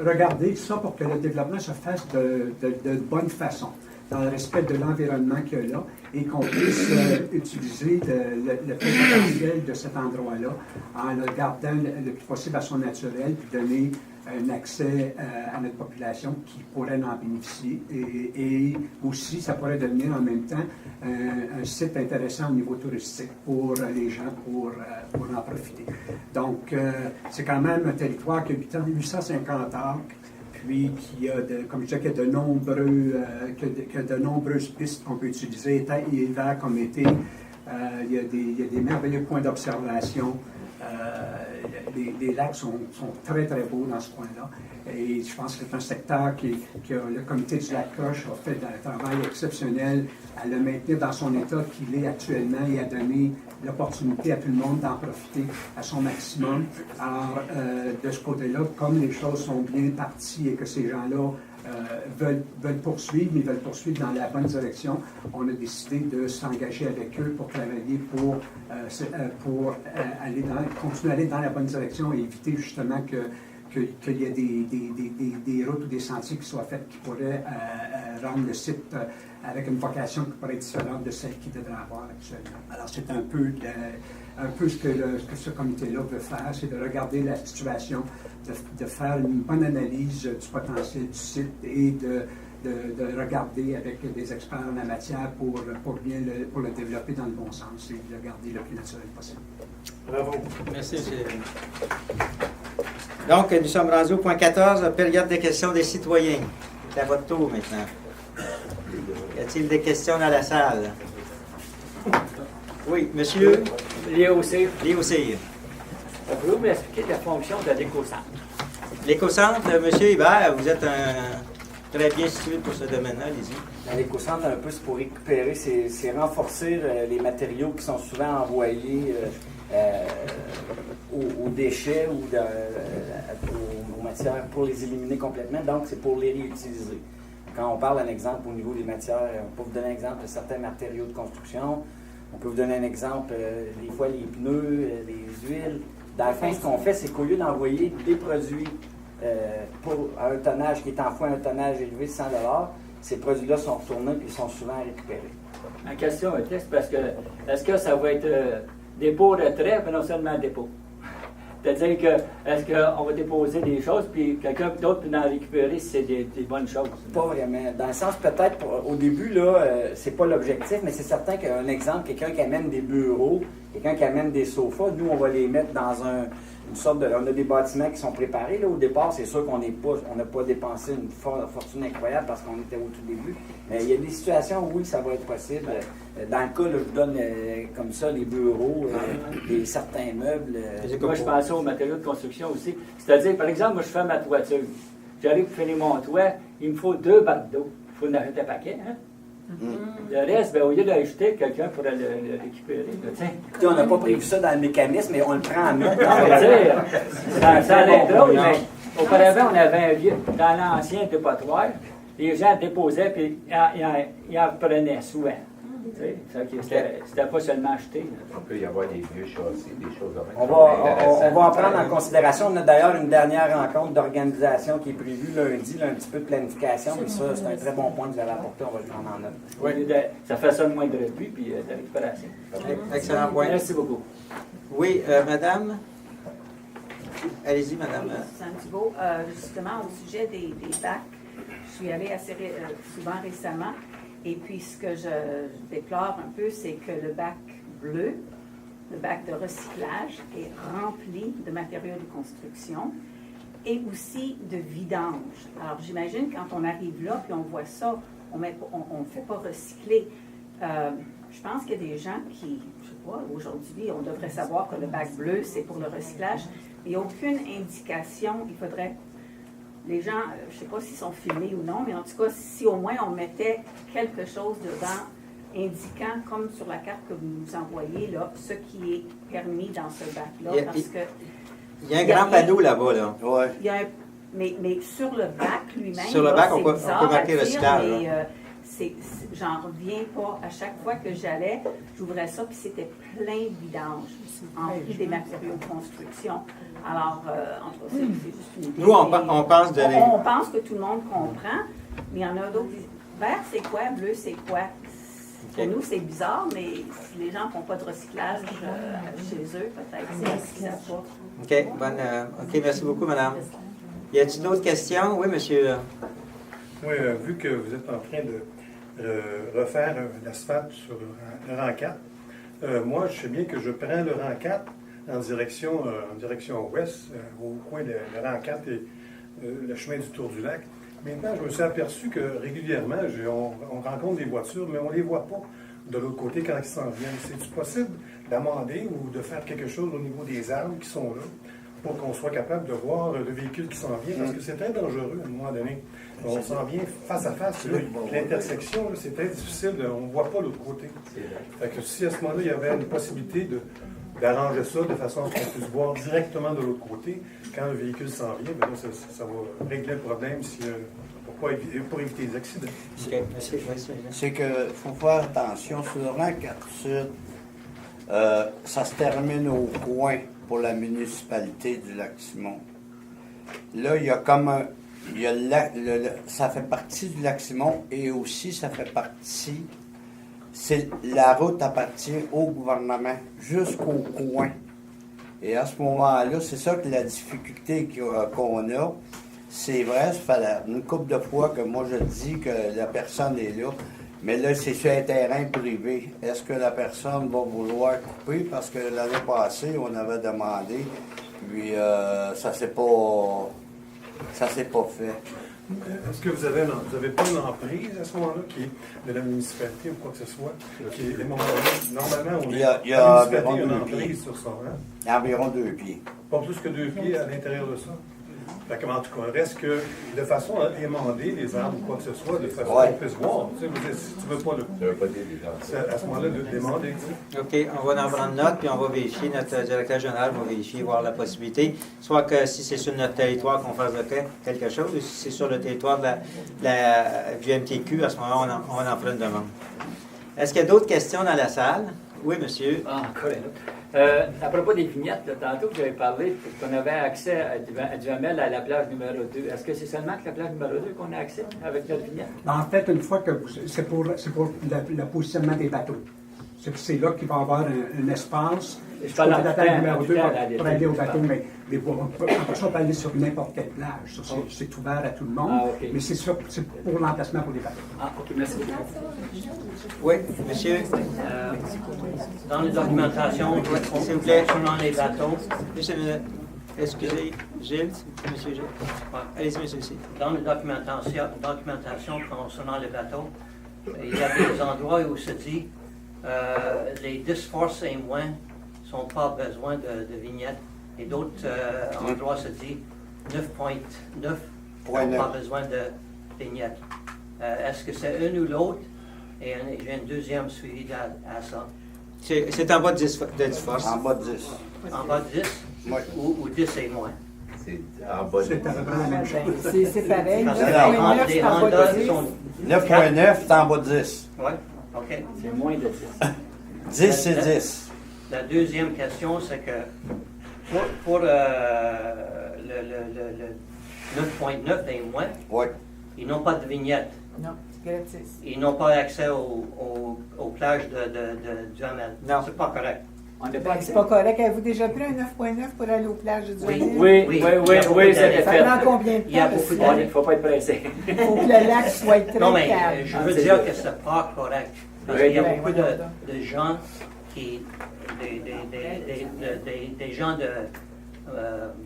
regarder ça pour que le développement se fasse de bonne façon, dans le respect de l'environnement qu'il y a là, et qu'on puisse utiliser le potentiel de cet endroit-là en le gardant le plus possible à son naturel, puis donner un accès à notre population qui pourrait en bénéficier. Et aussi, ça pourrait devenir en même temps un site intéressant au niveau touristique pour les gens, pour en profiter. Donc, c'est quand même un territoire qui a 850 acres, puis qui a, comme je disais, qu'il y a de nombreuses pistes qu'on peut utiliser, été et hiver comme été. Il y a des merveilleux points d'observation. Les lacs sont très, très beaux dans ce coin-là. Et je pense que c'est un secteur que le comité du Lac-Croche a fait un travail exceptionnel à le maintenir dans son état qu'il est actuellement et à donner l'opportunité à tout le monde d'en profiter à son maximum. Alors, de ce côté-là, comme les choses sont bien parties et que ces gens-là veulent poursuivre, mais veulent poursuivre dans la bonne direction, on a décidé de s'engager avec eux pour travailler pour continuer à aller dans la bonne direction et éviter justement qu'il y ait des routes ou des sentiers qui soient faits qui pourraient rendre le site avec une vocation qui pourrait être différente de celle qu'il devrait avoir actuellement. Alors, c'est un peu ce que ce comité-là veut faire, c'est de regarder la situation, de faire une bonne analyse du potentiel du site et de regarder avec des experts en la matière pour le développer dans le bon sens et le garder le plus naturel possible. Bravo. Merci, M. Donc, nous sommes rendus au point 14, période de questions des citoyens. C'est à votre tour maintenant. Y a-t-il des questions dans la salle? Oui, monsieur Léo C. Léocir. Pouvez-vous m'expliquer la fonction de l'éco-centre? L'éco-centre, monsieur Hébert, vous êtes très bien situé pour ce domaine-là, allez-y. Dans l'éco-centre, un peu, c'est pour récupérer, c'est renforcer les matériaux qui sont souvent envoyés aux déchets ou aux matières pour les éliminer complètement. Donc, c'est pour les réutiliser. Quand on parle d'un exemple au niveau des matières, on peut vous donner un exemple de certains matériaux de construction. On peut vous donner un exemple, des fois les pneus, les huiles. Dans le fond, ce qu'on fait, c'est qu'au lieu d'envoyer des produits pour un tonnage qui est en fois un tonnage élevé de 100 $, ces produits-là sont retournés et sont souvent récupérés. Ma question est parce que est-ce que ça va être dépôt retrait, mais non seulement dépôt? C'est-à-dire que est-ce qu'on va déposer des choses puis quelqu'un d'autre peut en récupérer si c'est des bonnes choses? Pas vraiment. Dans le sens, peut-être, au début, là, c'est pas l'objectif, mais c'est certain qu'un exemple, quelqu'un qui amène des bureaux, quelqu'un qui amène des sofas, nous, on va les mettre dans une sorte de... On a des bâtiments qui sont préparés. Là, au départ, c'est sûr qu'on n'a pas dépensé une fortune incroyable parce qu'on était au tout début. Mais il y a des situations où oui, ça va être possible. Dans le cas, là, je vous donne comme ça les bureaux, certains meubles. Moi, je pensais aux matériaux de construction aussi. C'est-à-dire, par exemple, moi, je fais ma toiture. J'arrive pour finir mon toit, il me faut 2 bacs d'eau. Il faut en acheter un paquet, hein? Le reste, au lieu d'ajouter, quelqu'un pourrait le récupérer. Écoutez, on n'a pas prévu ça dans le mécanisme, mais on le prend en note. Ça a l'air drôle, mais auparavant, on avait un lieu dans l'ancien dépotoir. Les gens déposaient, puis ils en reprenaient souvent. C'était pas seulement acheté. On peut y avoir des vieux châssis, des choses comme ça. On va en prendre en considération. On a d'ailleurs une dernière rencontre d'organisation qui est prévue lundi, là, un petit peu de planification, mais ça, c'est un très bon point que vous avez apporté. On va le prendre en note. Oui, ça fait ça de moins de rebuts puis de récupération. Excellent point. Merci beaucoup. Oui, madame? Allez-y, madame. Thibault, justement, au sujet des bacs, je suis allée assez souvent récemment. Et puis, ce que je déplore un peu, c'est que le bac bleu, le bac de recyclage, est rempli de matériaux de construction et aussi de vidange. Alors, j'imagine quand on arrive là, puis on voit ça, on ne fait pas recycler. Je pense qu'il y a des gens qui, je ne sais pas, aujourd'hui, on devrait savoir que le bac bleu, c'est pour le recyclage, mais il n'y a aucune indication. Il faudrait... Les gens, je ne sais pas s'ils sont filmés ou non, mais en tout cas, si au moins on mettait quelque chose dedans indiquant, comme sur la carte que vous nous envoyez, là, ce qui est permis dans ce bac-là, parce que... Il y a un grand panneau là-bas, là. Ouais. Il y a mais sur le bac lui-même, sur le bac, on peut marquer le recyclage. J'en reviens pas. À chaque fois que j'allais, j'ouvrais ça, puis c'était plein de vidanges, en plus des matériaux de construction. Alors, en tout cas, c'est juste une idée. Nous, on pense de... On pense que tout le monde comprend, mais il y en a d'autres qui disent, vert, c'est quoi? Bleu, c'est quoi? Pour nous, c'est bizarre, mais si les gens ne font pas de recyclage chez eux, peut-être qu'ils ne savent pas. OK, merci beaucoup, madame. Y a-t-il d'autres questions? Oui, monsieur. Oui, vu que vous êtes en train de refaire l'asphalte sur le rang 4, moi, je sais bien que je prends le rang 4 en direction ouest, au coin de le rang 4 et le chemin du Tour du Lac. Maintenant, je me suis aperçu que régulièrement, on rencontre des voitures, mais on ne les voit pas de l'autre côté quand ils s'en viennent. C'est-tu possible d'amender ou de faire quelque chose au niveau des arbres qui sont là pour qu'on soit capable de voir le véhicule qui s'en vient? Parce que c'est très dangereux à un moment donné. On s'en vient face à face. L'intersection, c'est très difficile. On ne voit pas l'autre côté. Fait que si à ce moment-là, il y avait une possibilité d'arranger ça de façon à ce qu'on puisse voir directement de l'autre côté, quand le véhicule s'en vient, bien là, ça va régler le problème pour éviter les accidents. C'est qu'il faut faire attention. Sur le rang 4 Sud, ça se termine au coin pour la municipalité du Lac-Simon. Là, il y a comme un... ça fait partie du Lac-Simon et aussi ça fait partie... La route appartient au gouvernement jusqu'au coin. Et à ce moment-là, c'est ça que la difficulté qu'on a. C'est vrai, ça fait une couple de fois que moi je dis que la personne est là, mais là, c'est sur un terrain privé. Est-ce que la personne va vouloir couper? Parce que l'année passée, on avait demandé Puis ça s'est pas fait. Est-ce que vous avez pas une emprise à ce moment-là qui est de la municipalité ou quoi que ce soit? Normalement, Il y a la municipalité environ a une 2 emprise pieds. sur ça. Hein? Il y a environ 2 pieds. Pas plus que 2 pieds à l'intérieur de ça. Fait que, en tout cas, reste que de façon à émander les arbres ou quoi que ce soit, de façon qu'on puisse voir. Tu sais, si tu veux pas c'est à ce moment-là de demander. Tu sais. OK, on va en prendre note, puis on va vérifier, notre directeur général va vérifier, voir la possibilité. Soit que si c'est sur notre territoire qu'on fasse quelque chose, ou si c'est sur le territoire de du MTQ, à ce moment-là, on en fera une demande. Est-ce qu'il y a d'autres questions dans la salle? Oui, monsieur. Ah, encore une autre. À propos des vignettes, là, tantôt vous avez parlé qu'on avait accès à Duhamel à la plage numéro 2. Est-ce que c'est seulement que la plage numéro 2 qu'on a accès avec notre vignette? En fait, une fois que c'est pour le positionnement des bateaux. C'est là qu'il va y avoir un espace. Je parle de la plage numéro 2 pour en aller au bateau, mais après ça, on peut aller sur n'importe quelle plage. Ça, c'est ouvert à tout le monde, mais c'est pour l'emplacement pour les bateaux. Ah, OK, merci. Oui, monsieur. Dans les documentations, s'il vous plaît. concernant les bateaux, Excusez, Gilles, monsieur Gilles. Allez-y, monsieur C. dans les documentations concernant les bateaux, il y a des endroits où se dit les 10 forces et moins n'ont pas besoin de vignettes. Et d'autres endroits se dit 9.9 n'ont pas besoin de vignettes. Est-ce que c'est un ou l'autre? Et j'ai une deuxième suivi à ça. C'est en bas de 10 forces. En bas de 10. En bas de 10 Oui. ou 10 et moins? C'est en bas de 10. C'est à peu près la même chose. C'est pareil. Parce 9.9, que les c'est en bas de randoms 10. sont... 9.9, c'est en bas de 10. Oui, OK. C'est moins de 10. 10, c'est 10. La deuxième question, c'est que pour le 9.9 et moins, Oui. ils n'ont pas de vignette. Non, gratis. Ils n'ont pas accès aux plages de Duhamel. Non. C'est pas correct. On n'est pas Ben, accès. c'est pas correct. Avez-vous déjà pris un 9.9 pour aller aux plages du Duhamel? Oui, ça Ça fait. prend combien de Il y a temps? beaucoup Parce de- Il ne faut pas être pressé. qu'il faut que le lac soit très Non, mais calme. je veux dire que c'est pas correct. Parce qu'il y a Ben, beaucoup voyons de gens des gens de,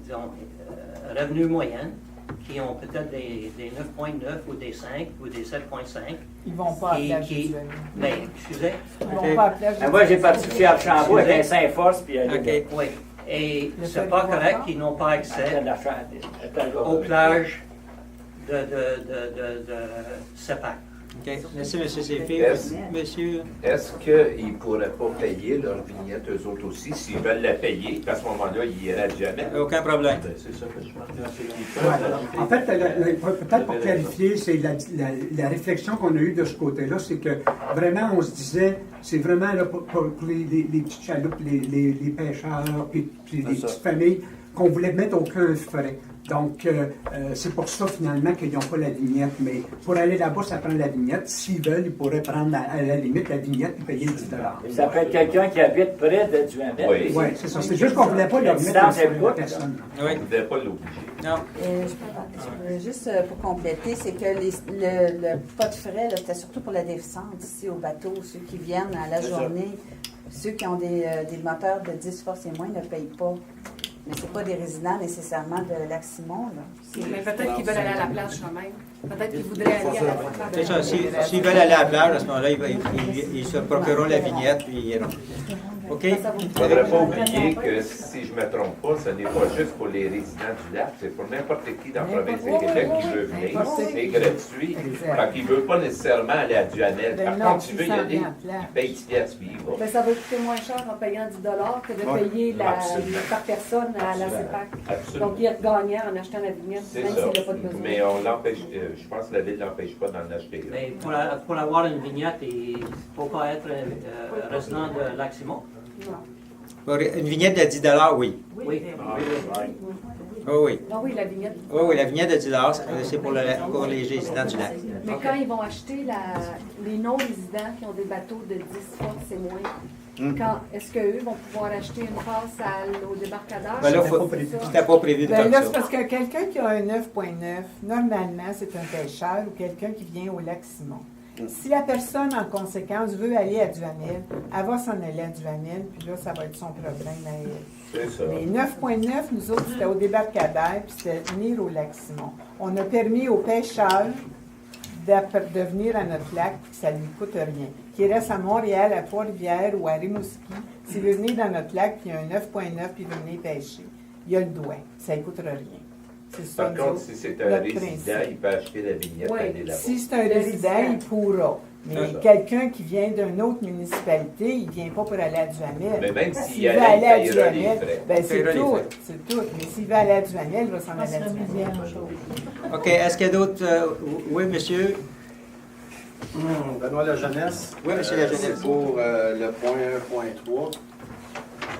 disons, revenus moyens, qui ont peut-être des 9.9 ou des 5 ou des 7.5. Ils vont pas à la plage du Duhamel. Mais, excusez. Ils vont pas à la plage du Moi, j'ai participé à Archambault avec un 5 forces, puis OK. Oui. Et Le c'est fait pas de correct voir qu'ils n'ont pas accès aux plages de CEPAC. OK. Merci, monsieur Zéphyr. Yes. Monsieur. Est-ce qu'ils ne pourraient pas payer leur vignette eux autres aussi, s'ils veulent la payer? À ce moment-là, ils iraient jamais. Aucun problème. C'est ça que je pense. Ouais. En fait, peut-être pour clarifier, c'est la réflexion qu'on a eue de ce côté-là, c'est que vraiment, on se disait, c'est vraiment là, pour les petites chaloupes, les pêcheurs, puis les petites familles, qu'on voulait mettre aucun frais. Donc, c'est pour ça, finalement, qu'ils n'ont pas la vignette. Mais pour aller là-bas, ça prend la vignette. S'ils veulent, ils pourraient prendre, à la limite, la vignette et payer 10 $. Ça peut être quelqu'un qui habite près de Duhamel. Oui. Oui, c'est ça. C'est juste qu'on ne voulait pas leur mettre distance est sur la courte. personne. Oui. Vous ne devez pas l'obliger. Non. Je peux juste pour compléter, c'est que le pas de frais, là, c'était surtout pour la descente ici au bateau. Ceux qui viennent à la journée, ceux qui ont des moteurs de 10 forces et moins ne payent pas. Mais ce pas des résidents nécessairement de Lac-Simon. Mais peut-être qu'ils veulent aller à la plage quand même. Peut-être qu'ils voudraient aller à la plage. C'est ça. S'ils veulent aller à la plage, à ce moment-là, ils se procureront la vignette, puis ils iront. OK? Il ne faudrait pas oublier que, si je ne me trompe pas, ce n'est pas juste pour les résidents du lac, c'est pour n'importe qui dans la province de Québec qui veut venir. C'est gratuit. Fait qu'il ne veut pas nécessairement aller à Duhamel. Par contre, s'il veut y aller, il paye 10 piastres, puis il va. Ben, ça va coûter moins cher en payant 10 $ que de payer par personne à la CEPAC. Absolument. Donc, il regagnait en achetant la vignette, C'est même ça. s'il n'a pas de besoin. Mais on l'empêche, je pense que la Ville n'empêche pas d'en acheter. Mais pour avoir une vignette, il ne faut pas être résident de Lac-Simon. Une vignette de 10 $, oui. Oui. Oh, oui. Ah oui, la vignette. Oui, oui, la vignette de 10 $, c'est pour les résidents du lac. Mais quand ils vont acheter les non-résidents qui ont des bateaux de 10 forces et moins, est-ce qu'eux vont pouvoir acheter une passe au débarcadère? Ben là, c'était pas prévu de Ben comme là, ça. c'est parce que quelqu'un qui a un 9.9, normalement, c'est un pêcheur ou quelqu'un qui vient au lac Simon. Si la personne, en conséquence, veut aller à Duhamel, elle va s'en aller à Duhamel, puis là, ça va être son problème à elle. C'est ça. Mais 9.9, nous autres, c'était au débarcadère, puis c'était venir au lac Simon. On a permis aux pêcheurs de venir à notre lac, puis ça ne lui coûte rien. Qu'il reste à Montréal, à Trois-Rivières ou à Rimouski, s'il veut venir dans notre lac, puis il y a un 9.9, puis il veut venir pêcher, il a le droit. Ça ne coûte rien. C'est ça, Par nous contre, autres, si c'est un notre résident, principe. il peut acheter la vignette et aller là-bas. Si c'est un résident, il pourra. Mais C'est ça. quelqu'un qui vient d'une autre municipalité, il ne vient pas pour aller à Duhamel. Mais même s'il S'il allait, veut aller à il paiera les Duhamel, frais. ben Il c'est paiera les tout. frais. C'est tout. Mais s'il veut aller à Duhamel, il va s'en aller à Duhamel. OK. Est-ce qu'il y a d'autres... oui, monsieur? Benoît La Jeunesse. Oui, monsieur La Jeunesse. C'est pour le point 1.3.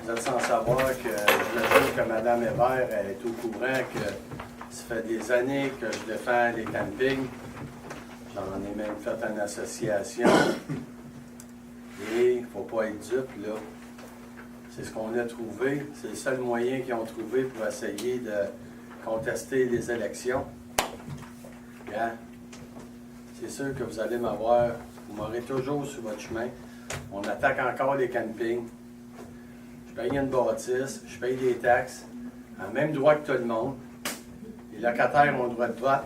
Vous êtes sans savoir que j'imagine que Mme Hébert est au courant que ça fait des années que je défends les campings. J'en ai même fait une association. Et il ne faut pas être dupe, là. C'est ce qu'on a trouvé. C'est le seul moyen qu'ils ont trouvé pour essayer de contester les élections. Bien, c'est sûr que vous allez m'avoir, vous m'aurez toujours sur votre chemin. On attaque encore les campings. Je paye une bâtisse, je paye des taxes, en même droit que tout le monde. Les locataires ont le droit de vote.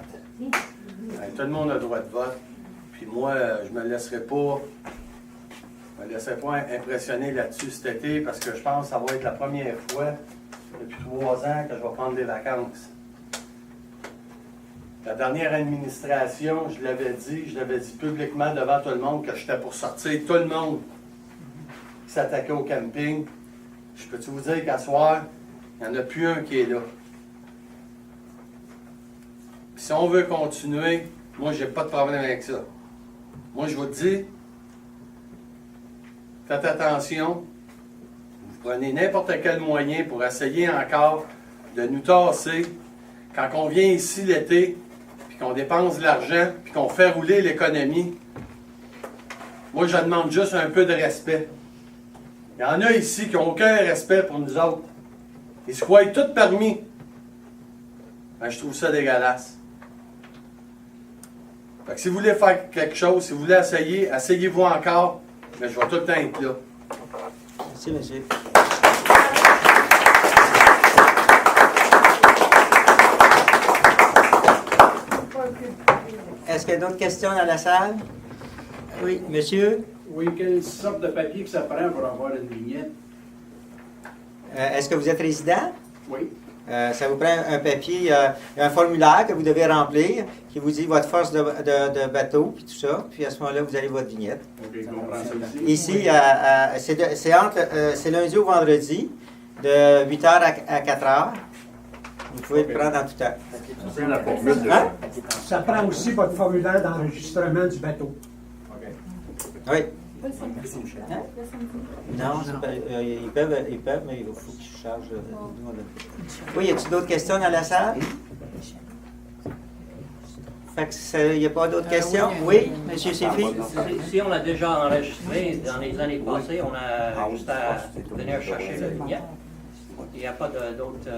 Tout le monde a le droit de vote. Puis moi, je me laisserai pas impressionner là-dessus cet été parce que je pense que ça va être la première fois depuis 3 ans que je vais prendre des vacances. La dernière administration, je l'avais dit publiquement devant tout le monde que j'étais pour sortir tout le monde qui s'attaquait au camping. Je peux-tu vous dire qu'à soir, il n'y en a plus un qui est là. Puis si on veut continuer, moi, j'ai pas de problème avec ça. Moi, je vous dis, faites attention. Vous prenez n'importe quel moyen pour essayer encore de nous tasser. Quand on vient ici l'été, puis qu'on dépense de l'argent, puis qu'on fait rouler l'économie, moi, je demande juste un peu de respect. Il y en a ici qui n'ont aucun respect pour nous autres. Ils se croient tous permis. Ben, je trouve ça dégueulasse. Fait que si vous voulez faire quelque chose, si vous voulez essayer, essayez-vous encore, mais je vais tout le temps être là. Merci, monsieur. Est-ce qu'il y a d'autres questions dans la salle? Oui, monsieur? Oui, quelle sorte de papier que ça prend pour avoir une vignette? Est-ce que vous êtes résident? Oui. Ça vous prend un papier, il y a un formulaire que vous devez remplir qui vous dit votre force de bateau, puis tout ça. Puis à ce moment-là, vous avez votre vignette. OK, je comprends ça aussi. Ici, c'est lundi au vendredi, de 8h à 4h. Vous pouvez le prendre en tout temps. Hein? Ça prend aussi votre formulaire d'enregistrement du bateau. Oui. Hein? Non, ils peuvent, mais il faut qu'ils chargent. Oui, y a-t-il d'autres questions dans la salle? Fait que il n'y a pas d'autres questions? Oui, M. Séfi? Si on a déjà enregistré dans les années passées, on a juste à venir chercher la vignette. Il n'y a pas d'autres...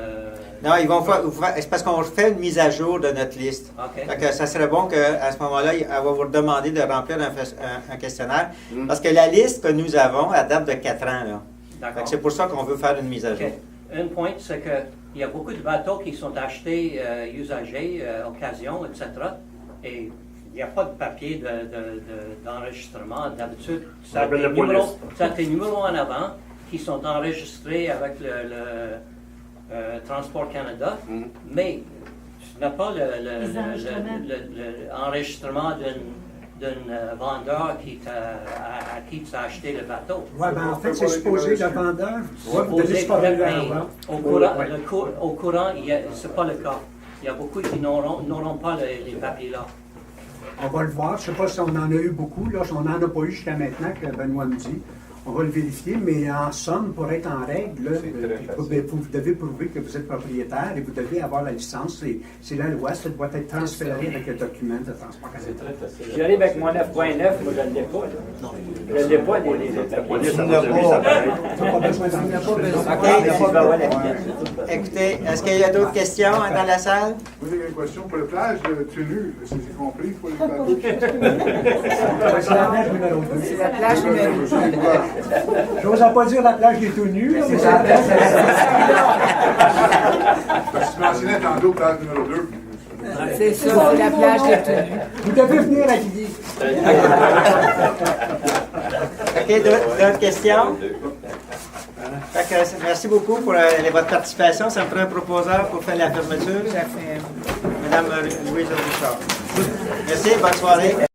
Non, ils vont faire... C'est parce qu'on fait une mise à jour de notre liste. OK. Fait que ça serait bon qu'à ce moment-là, elle va vous demander de remplir un questionnaire. Parce que la liste que nous avons, elle date de 4 ans. Là. Fait que c'est pour ça qu'on veut faire une mise à jour. OK. Un point, c'est qu'il y a beaucoup de bateaux qui sont achetés usagés, occasion, etc. Et il n'y a pas de papier d'enregistrement. D'habitude, ça a des numéros en avant qui sont enregistrés avec le Transport Canada, mais ce n'est pas l'enregistrement d'un vendeur à qui tu as acheté le bateau. Oui, ben en fait, c'est supposé le vendeur. Vous devez se parler au courant, ce n'est pas le cas. Il y a beaucoup qui n'auront pas les papiers-là. On va le voir. Je ne sais pas si on en a eu beaucoup. Là, on n'en a pas eu jusqu'à maintenant, que Benoît me dit. On va le vérifier, mais en somme, pour être en règle, là, vous devez prouver que vous êtes propriétaire et vous devez avoir la licence. C'est la loi, ça doit être transféré avec le document de transport. C'est très facile. J'arrive avec mon 9.9, moi je ne l'ai pas. Je ne l'ai pas, Écoutez, est-ce qu'il y a d'autres questions dans la salle? Vous avez une question pour le plage de Tulu, si j'ai compris, pour les bateaux. C'est la plage numéro 2. J'ose pas dire la plage des tout nus, là, mais c'est Parce que tu mentionnais tantôt plage numéro 2. C'est ça, c'est la plage de tenue. Vous devez venir à Guidi. OK, d'autres questions? Fait que, merci beaucoup pour votre participation. Ça me prend un proposeur pour faire la fermeture. Madame Louise Richard. Merci, bonne soirée.